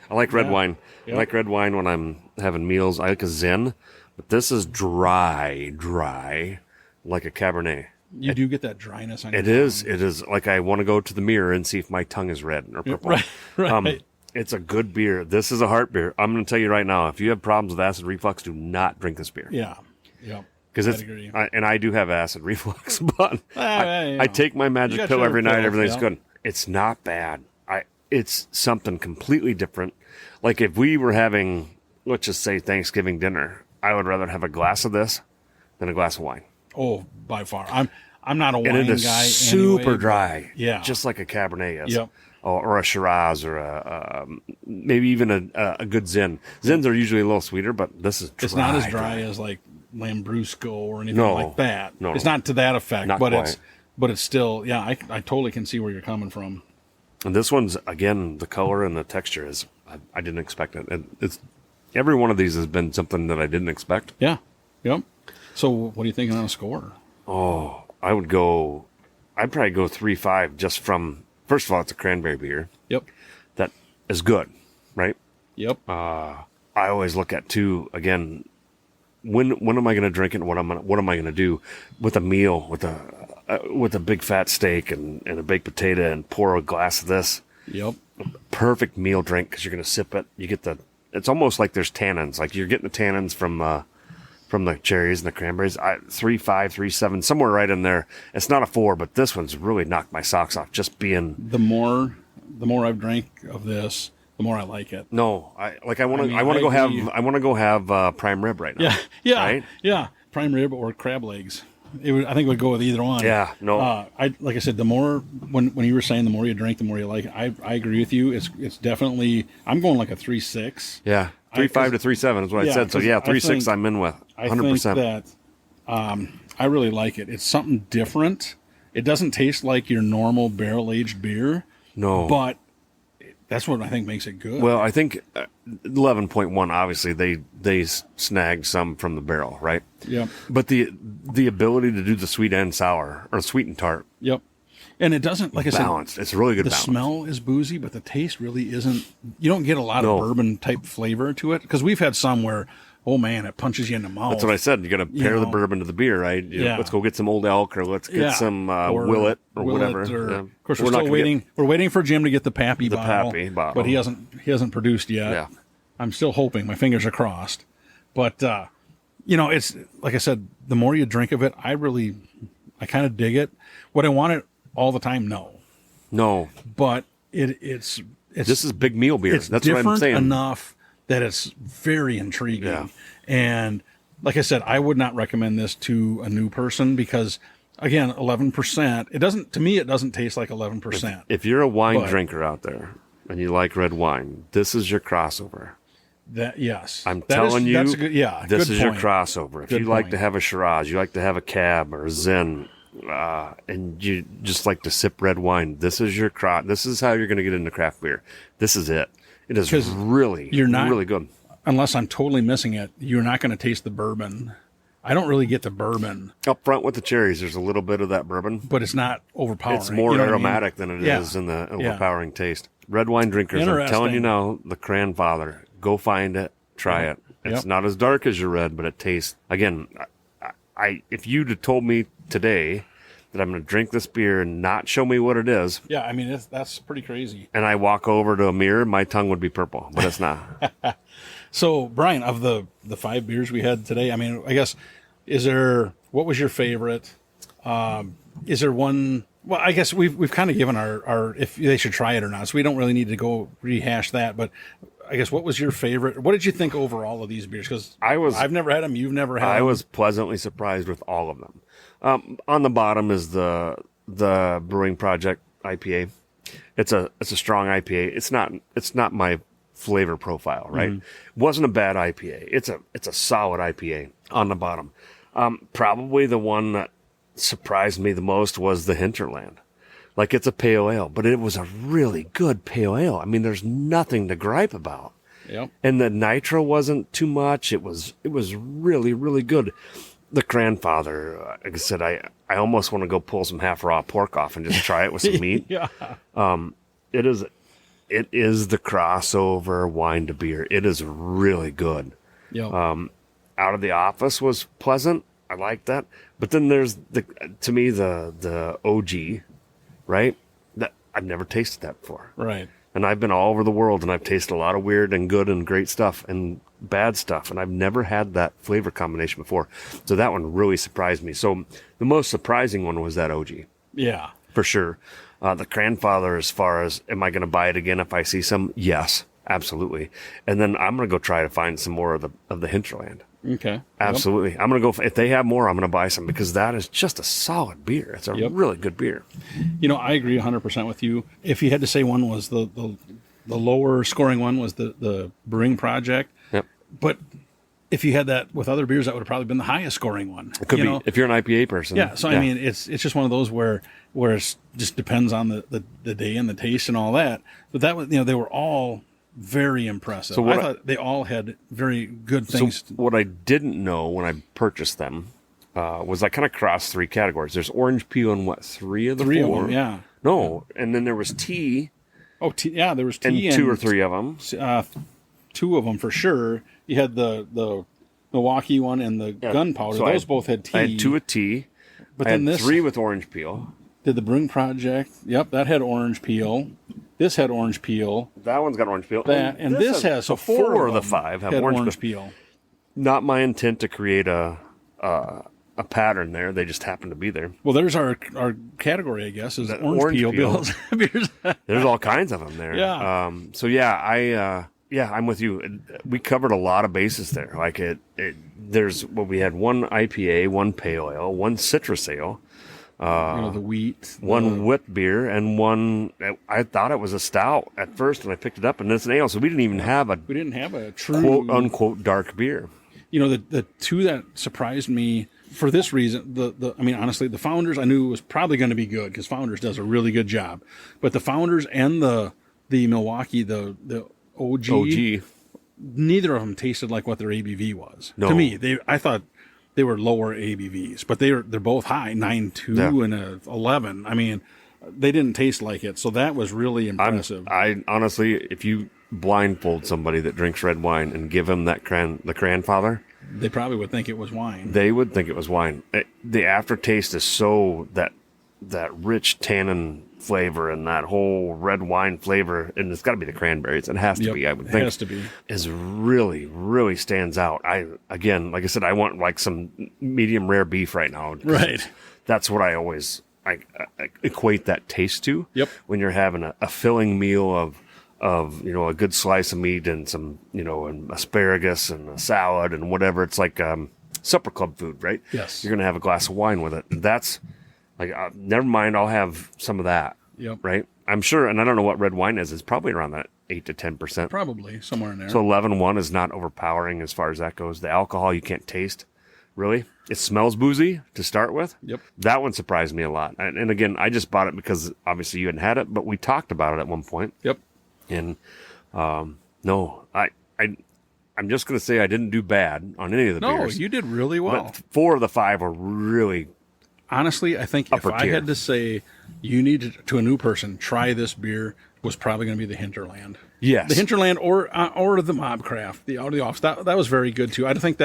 I like red wine. Yep. I like red wine when I'm having meals. I like a Zen, but this is dry, like a Cabernet. You do get that dryness on your tongue. It is like I want to go to the mirror and see if my tongue is red or purple. Right. It's a good beer. This is a heart beer. I'm going to tell you right now, if you have problems with acid reflux, do not drink this beer. Yeah. Yep. Because I do have acid reflux, but I take my magic pill every night. Everything's good. It's not bad. It's something completely different. Like if we were having, let's just say, Thanksgiving dinner, I would rather have a glass of this than a glass of wine. Oh, by far. I'm not a wine guy. And it is super dry. Yeah. Just like a Cabernet is. Yep. Or a Shiraz or maybe even a good Zen. Zens are usually a little sweeter, but this is dry. It's not as dry as like Lambrusco or anything like that. No, it's not to that effect, not but quite. it's still, yeah, I totally can see where you're coming from. And this one's, again, the color and the texture is, I didn't expect it. And it's every one of these has been something that I didn't expect. Yeah. Yep. So what are you thinking on a score? Oh, I'd probably go 3.5 just from, first of all, it's a cranberry beer. Yep. That is good, right? Yep. I always look at too, again, when am I going to drink it and what am I going to do with a meal, with a big fat steak and a baked potato and pour a glass of this. Yep. Perfect meal drink because you're going to sip it. You get it's almost like there's tannins. Like you're getting the tannins from the cherries and the cranberries. 3.5, 3.7, somewhere right in there. It's not a 4, but this one's really knocked my socks off. Just being the more I've drank of this, the more I like it. No, I want to go have prime rib right now. Yeah, right? Yeah, prime rib or crab legs. I think it would go with either one. Yeah, no. Like I said, the more when you were saying the more you drink, the more you like it. I agree with you. It's definitely. I'm going like a 3.6. Yeah, 3.5 to 3.7 is what I said. So yeah, 3.6 I'm in with 100%. I think that I really like it. It's something different. It doesn't taste like your normal barrel aged beer. No, but that's what I think makes it good. Well, I think 11.1. Obviously, they snagged some from the barrel, right? Yep. But the ability to do the sweet and sour or sweet and tart. Yep. And it doesn't, like I said, balanced. It's really good. The balance. smell is boozy, but the taste really isn't. You don't get a lot of bourbon type flavor to it, because we've had some where, oh man, it punches you in the mouth. That's what I said. You got to pair the bourbon to the beer, right? Let's go get some Old Elk, or let's get some Willet or whatever. Of course, we're still waiting. We're waiting for Jim to get the Pappy bottle, bottle, but he hasn't produced yet. Yeah. I'm still hoping. My fingers are crossed. But it's like I said. The more you drink of it, I kind of dig it. Would I want it all the time? No. But it's this is big meal beer. That's what I'm saying. Enough that it's very intriguing. Yeah. And like I said, I would not recommend this to a new person because, again, 11%. It doesn't taste like 11%. If you're a wine drinker out there and you like red wine, this is your crossover. I'm telling you, that's a good, this is point. your crossover. If you like to have a Shiraz, you like to have a Cab or a Zin, and you just like to sip red wine, this is your This is how you're going to get into craft beer. This is it. It is really good. Unless I'm totally missing it, you're not going to taste the bourbon. I don't really get the bourbon. Up front with the cherries, there's a little bit of that bourbon. But it's not overpowering. It's more aromatic than it is in the overpowering taste. Red wine drinkers, I'm telling you now, the Cranfather, go find it, try it. It's not as dark as your red, but it tastes, again, if you'd have told me today that I'm going to drink this beer and not show me what it is. Yeah, I mean, that's pretty crazy. And I walk over to a mirror, my tongue would be purple, but it's not. So, Brian, of the 5 beers we had today, I mean, I guess, what was your favorite? Is there one? Well, I guess we've kind of given our if they should try it or not, so we don't really need to go rehash that. But I guess, what was your favorite? What did you think overall of these beers? Because I've never had them. You've never had them. I was pleasantly surprised with all of them. On the bottom is the Brewing Projekt IPA. It's a strong IPA. It's not my flavor profile, right? Mm-hmm. Wasn't a bad IPA. It's a solid IPA on the bottom. Probably the one that surprised me the most was the Hinterland. Like, it's a pale ale, but it was a really good pale ale. I mean, there's nothing to gripe about. Yep. And the Nitro wasn't too much. It was really, really good. The Cranfather, like I said, I almost want to go pull some half raw pork off and just try it with some meat. Yeah. It is the crossover wine to beer. It is really good. Yep. Out of the Office was pleasant. I like that. But then there's the O-Gii, right? That I've never tasted that before. Right. And I've been all over the world, and I've tasted a lot of weird and good and great stuff and bad stuff, and I've never had that flavor combination before. So that one really surprised me. So the most surprising one was that O-Gii. Yeah. For sure. The Cranfather, as far as, am I going to buy it again if I see some? Yes, absolutely. And then I'm going to go try to find some more of the Hinterland. Okay. Absolutely. Yep. I'm going to go, if they have more, I'm going to buy some, because that is just a solid beer. It's a really good beer. I agree 100% with you. If you had to say one was the lower scoring one was the Brewing Projekt. Yep. But if you had that with other beers, that would have probably been the highest scoring one. It could be, if you're an IPA person. Yeah. So, I mean, it's just one of those where it just depends on the day and the taste and all that. But that was, they were all very impressive. So I thought they all had very good things. So what I didn't know when I purchased them was I kind of crossed 3 categories. There's orange peel in what, 3 of the 4? 3 of them, yeah. No, and then there was tea. Oh, tea, yeah, there was tea. And 2 or 3 of them. 2 of them for sure. You had the Milwaukee one and the Gunpowder. So those both had tea. I had 2 with tea. But I then had 3 with orange peel. Did the Brewing Projekt? Yep, that had orange peel. This had orange peel. That one's got orange peel. And this has, so 4 of the 5 have orange peel. Not my intent to create a pattern there. They just happen to be there. Well, there's our category, I guess, is orange peel beers. There's all kinds of them there. Yeah. So yeah, yeah, I'm with you. We covered a lot of bases there. Like we had one IPA, one pale ale, one citrus ale, the wheat, one wit beer, and one. I thought it was a stout at first when I picked it up, and it's an ale. So we didn't even have a true quote unquote dark beer. The two that surprised me for this reason, honestly, the Founders I knew was probably going to be good because Founders does a really good job, but the Founders and the Milwaukee, the O-Gii, neither of them tasted like what their ABV was. No. To me, I thought they were lower ABVs, but they're both high, 9.2 and a 11. I mean, they didn't taste like it, so that was really impressive. I honestly, if you blindfold somebody that drinks red wine and give them the Cranfather, they probably would think it was wine. They would think it was wine. The aftertaste is so that rich tannin flavor and that whole red wine flavor, and it's got to be the cranberries. It has to be. I would think it has to be. Is really, really stands out. Again, like I said, I want like some medium rare beef right now. Right. That's what I always I equate that taste to. Yep. When you're having a filling meal of a good slice of meat and some and asparagus and a salad and whatever. It's like supper club food, right? Yes. You're gonna have a glass of wine with it. That's like never mind. I'll have some of that. Yep. Right. I'm sure, and I don't know what red wine is. It's probably around that 8 to 10%. Probably somewhere in there. So 11.1 is not overpowering as far as that goes. The alcohol you can't taste. Really? It smells boozy to start with. Yep. That one surprised me a lot. And again, I just bought it because obviously you hadn't had it, but we talked about it at one point. Yep. And no, I'm just going to say I didn't do bad on any of the beers. No, you did really well. But 4 of the 5 are really honestly, I think if I had to say you need to a new person, try this beer, was probably going to be the Hinterland. Yes. The Hinterland or the MobCraft, the Out of the Office. That was very good too. I think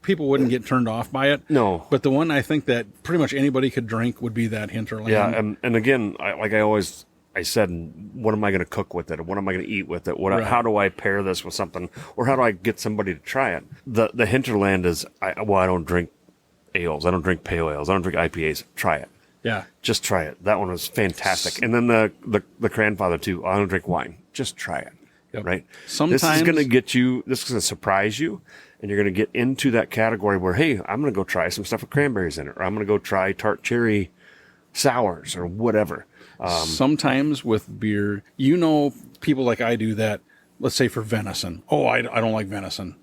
people wouldn't get turned off by it. No. But the one I think that pretty much anybody could drink would be that Hinterland. Yeah, and again, I said, what am I going to cook with it? Or what am I going to eat with it? How do I pair this with something? Or how do I get somebody to try it? The Hinterland is, I don't drink ales. I don't drink pale ales. I don't drink IPAs. Try it. Yeah. Just try it. That one was fantastic. And then the Cranfather too. I don't drink wine. Just try it. Yep. Right? Sometimes this is going to get you, this is going to surprise you. And you're going to get into that category where, hey, I'm going to go try some stuff with cranberries in it. Or I'm going to go try tart cherry sours or whatever. Sometimes with beer, people like I do that, let's say for venison. Oh, I don't like venison.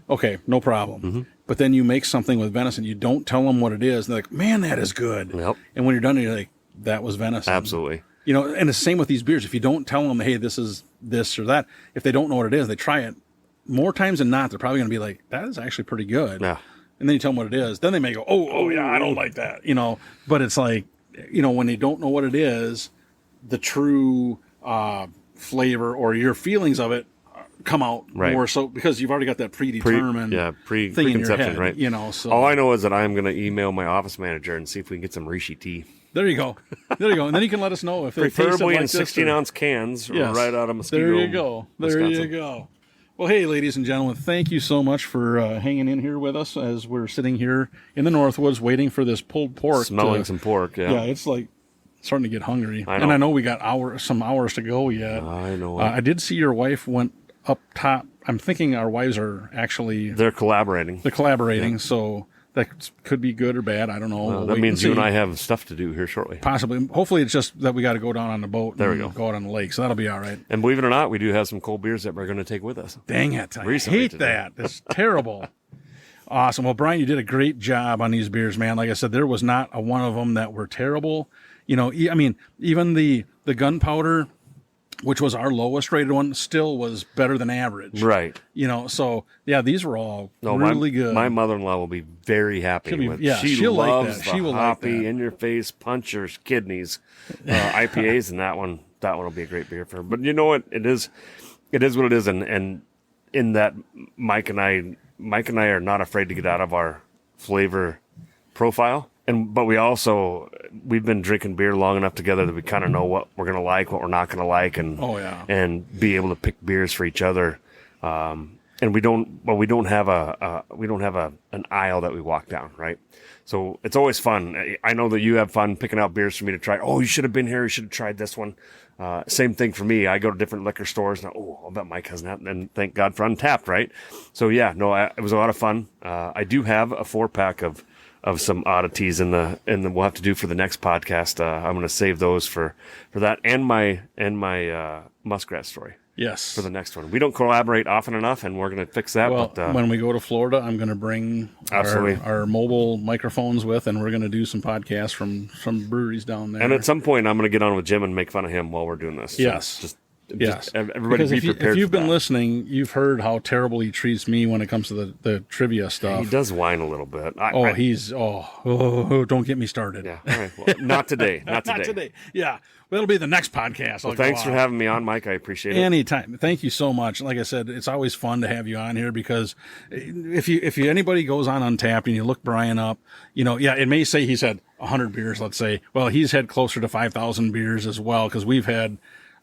Okay, no problem. Mm-hmm. But then you make something with venison. You don't tell them what it is. They're like, man, that is good. Yep. And when you're done, you're like, that was venison. Absolutely. And the same with these beers. If you don't tell them, hey, this is this or that, if they don't know what it is, they try it. More times than not, they're probably going to be like, that is actually pretty good. Yeah. And then you tell them what it is. Then they may go, oh yeah, I don't like that. But it's like, when they don't know what it is, the true flavor or your feelings of it come out more so because you've already got that predetermined thing in your head, right? So all I know is that I'm going to email my office manager and see if we can get some Rishi tea. There you go. And then you can let us know if they preferably taste in 16-ounce cans right out of Mosquito. There you go. You go. Well, hey, ladies and gentlemen, thank you so much for hanging in here with us as we're sitting here in the Northwoods waiting for this pulled pork. Smelling some pork, yeah. Yeah, it's like starting to get hungry. I know. And I know we got some hours to go yet. I know. I did see your wife went up top. I'm thinking our wives are actually... They're collaborating. Yeah. So that could be good or bad. I don't know. That means you and I have stuff to do here shortly. Possibly. Hopefully it's just that we got to go down on the boat. There we go. Go out on the lake. So that'll be all right. And believe it or not, we do have some cold beers that we're going to take with us. Dang it. I hate that. That's terrible. Awesome. Well, Brian, you did a great job on these beers, man. Like I said, there was not a one of them that were terrible. Even the Gunpowder, which was our lowest rated one, still was better than average. Right. So yeah, these were all really good. My mother-in-law will be very happy with. Yeah, she loves like that. She the will hoppy, like that. in your face, punch your kidneys, IPAs, and that one will be a great beer for her. But you know what? It is what it is, and in that Mike and I are not afraid to get out of our flavor profile. But we've been drinking beer long enough together that we kind of know what we're going to like, what we're not going to like, and be able to pick beers for each other. And we don't have an aisle that we walk down, right? So it's always fun. I know that you have fun picking out beers for me to try. Oh, you should have been here. You should have tried this one. Same thing for me. I go to different liquor stores and I bet Mike has that. And thank God for Untappd, right? So yeah, no, it was a lot of fun. I do have a 4-pack of some oddities in the we'll have to do for the next podcast. I'm going to save those for that and my muskrat story. Yes. For the next one. We don't collaborate often enough, and we're going to fix that. Well, but, when we go to Florida, I'm going to bring our mobile microphones with, and we're going to do some podcasts from some breweries down there. And at some point, I'm going to get on with Jim and make fun of him while we're doing this. Yes. So just everybody because be prepared if you've been that. listening, you've heard how terrible he treats me when it comes to the trivia stuff. He does whine a little bit. Don't get me started. Yeah. All right. Well, not today. Not today. Not today. Yeah. Well, it'll be the next podcast. Well, thanks for having me on, Mike. I appreciate it. Anytime. Thank you so much. Like I said, it's always fun to have you on here because if anybody goes on Untappd and you look Brian up, it may say he's had 100 beers, let's say. Well, he's had closer to 5,000 beers as well because we've had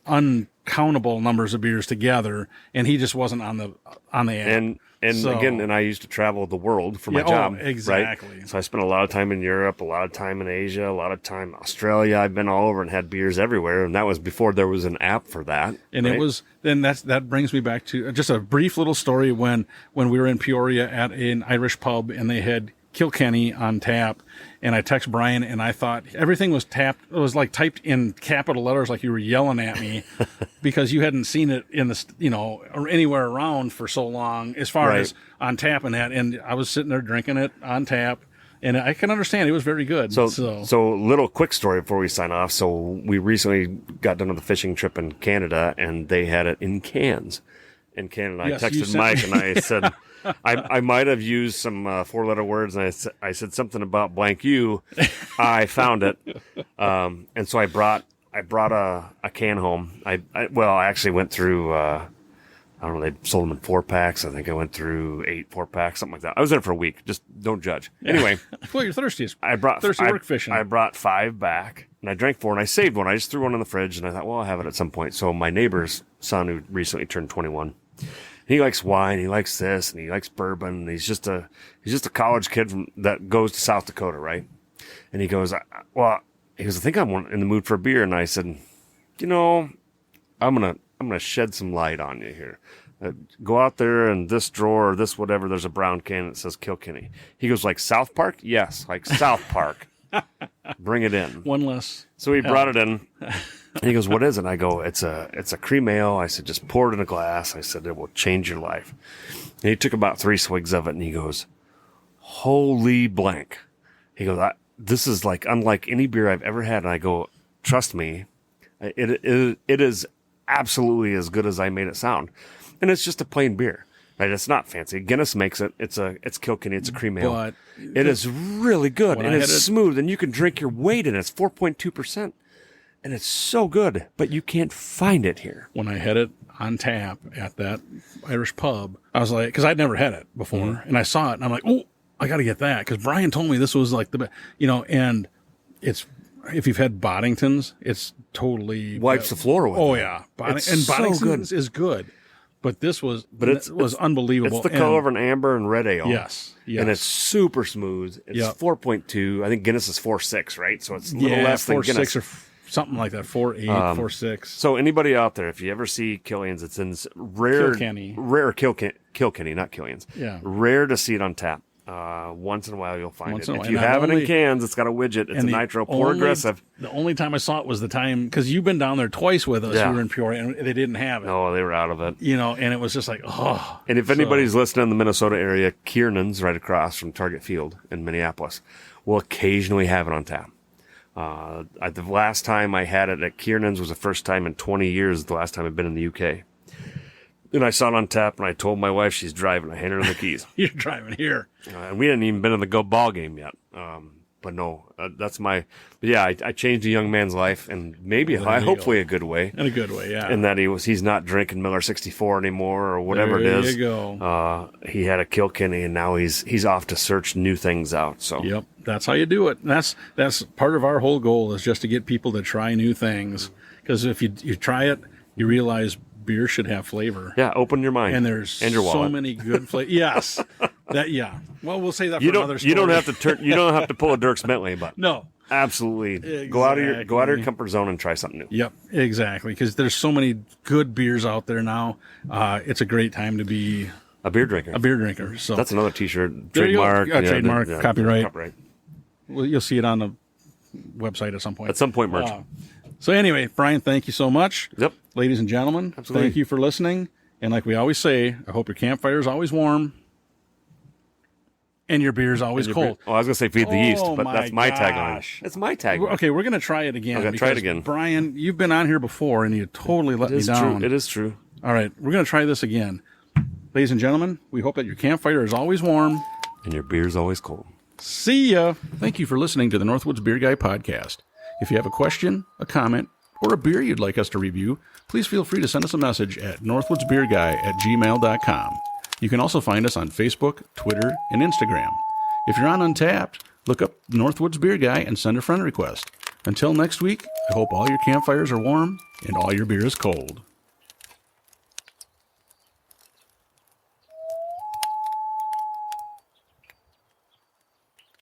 uncountable numbers of beers together, and he just wasn't on the app. And I used to travel the world for my job. Exactly. Right? So I spent a lot of time in Europe, a lot of time in Asia, a lot of time in Australia. I've been all over and had beers everywhere, and that was before there was an app for that. And right? it was that brings me back to just a brief little story when we were in Peoria at an Irish pub, and they had Kilkenny on tap, and I text Brian, and I thought everything was tapped. It was like typed in capital letters, like you were yelling at me because you hadn't seen it in the or anywhere around for so long as far as on tap and that. And I was sitting there drinking it on tap, and I can understand it was very good. So little quick story before we sign off. So we recently got done with a fishing trip in Canada, and they had it in cans in Canada. Yes, I texted Mike and I said. I might have used some 4-letter words, and I said something about blank you. I found it, and so I brought a can home. I actually went through. I don't know. They sold them in 4-packs. I think I went through 8 4-packs, something like that. I was there for a week. Just don't judge. Anyway, well, you're thirsty. Thirsty work fishing. I brought 5 back, and I drank 4, and I saved one. I just threw one in the fridge, and I thought, well, I'll have it at some point. So my neighbor's son, who recently turned 21. He likes wine, he likes this, and he likes bourbon. And he's just a college kid that goes to South Dakota, right? And he goes, I think I'm in the mood for a beer. And I said, I'm gonna shed some light on you here. Go out there in this drawer or this whatever. There's a brown can that says Kilkenny. He goes, like South Park? Yes, like South Park. Bring it in. One less. So he brought it in. And he goes, what is it? And I go, it's a cream ale. I said, just pour it in a glass. I said, it will change your life. And he took about 3 swigs of it, and he goes, holy blank. He goes, this is like unlike any beer I've ever had. And I go, trust me, it is absolutely as good as I made it sound. And it's just a plain beer. Right? It's not fancy. Guinness makes it. It's Kilkenny. It's a cream ale. But it is really good, and it's smooth, and you can drink your weight in it. It's 4.2%. And it's so good, but you can't find it here. When I had it on tap at that Irish pub, I was like, because I'd never had it before, and I saw it, and I'm like, oh, I got to get that, because Brian told me this was like the best, and it's, if you've had Boddington's, it's totally wipes the floor with it. Oh, yeah. Boddington's is good. But this was, was unbelievable. It's the color of an amber and red ale. Yes. And it's super smooth. It's 4.2. I think Guinness is 4.6, right? So it's a little less than Guinness. 4.6 or something like that. 4.8, 4.6. So anybody out there, if you ever see Killian's, it's in Kilkenny, not Killian's. Yeah. Rare to see it on tap. Once in a while you'll find it. If you have it in cans, it's got a widget. It's a Nitro, pour aggressive. The only time I saw it was the time, because you've been down there twice with us. We were in Peoria, and they didn't have it. No, they were out of it. And it was just like, oh. And if anybody's listening in the Minnesota area, Kiernan's right across from Target Field in Minneapolis will occasionally have it on tap. The last time I had it at Kiernan's was the first time in 20 years, the last time I've been in the UK. And I saw it on tap, and I told my wife she's driving. I handed her the keys. You're driving here. And we hadn't even been in the go ball game yet. But no, that's my. But yeah, I changed a young man's life, and maybe hopefully a good way. In a good way, yeah. And that he's not drinking Miller 64 anymore or whatever it is. There you go. He had a Kilkenny, and now he's off to search new things out. So yep, that's how you do it. And that's part of our whole goal, is just to get people to try new things. Because if you try it, you realize beer should have flavor. Yeah, open your mind. And there's your so many good flavors. Yes. Well, we'll say that for another story. You don't have to pull a Dirks Bentley, but no. Absolutely. Go out of your comfort zone and try something new. Yep, exactly. Because there's so many good beers out there now. It's a great time to be a beer drinker. So that's another T-shirt. Trademark. Trademark. Yeah, Copyright. Well, you'll see it on the website at some point. At some point, merch. So anyway, Brian, thank you so much. Yep. Ladies and gentlemen, absolutely. Thank you for listening. And like we always say, I hope your campfire is always warm and your beer is always cold. I was going to say feed the yeast, but that's my tagline. It's my tagline. Okay, we're going to try it again. Okay, try it again. Brian, you've been on here before and you totally let me down. True. It is true. All right, we're going to try this again. Ladies and gentlemen, we hope that your campfire is always warm and your beer is always cold. See ya. Thank you for listening to the Northwoods Beer Guy podcast. If you have a question, a comment, or a beer you'd like us to review, please feel free to send us a message at northwoodsbeerguy@gmail.com. You can also find us on Facebook, Twitter, and Instagram. If you're on Untappd, look up Northwoods Beer Guy and send a friend request. Until next week, I hope all your campfires are warm and all your beer is cold.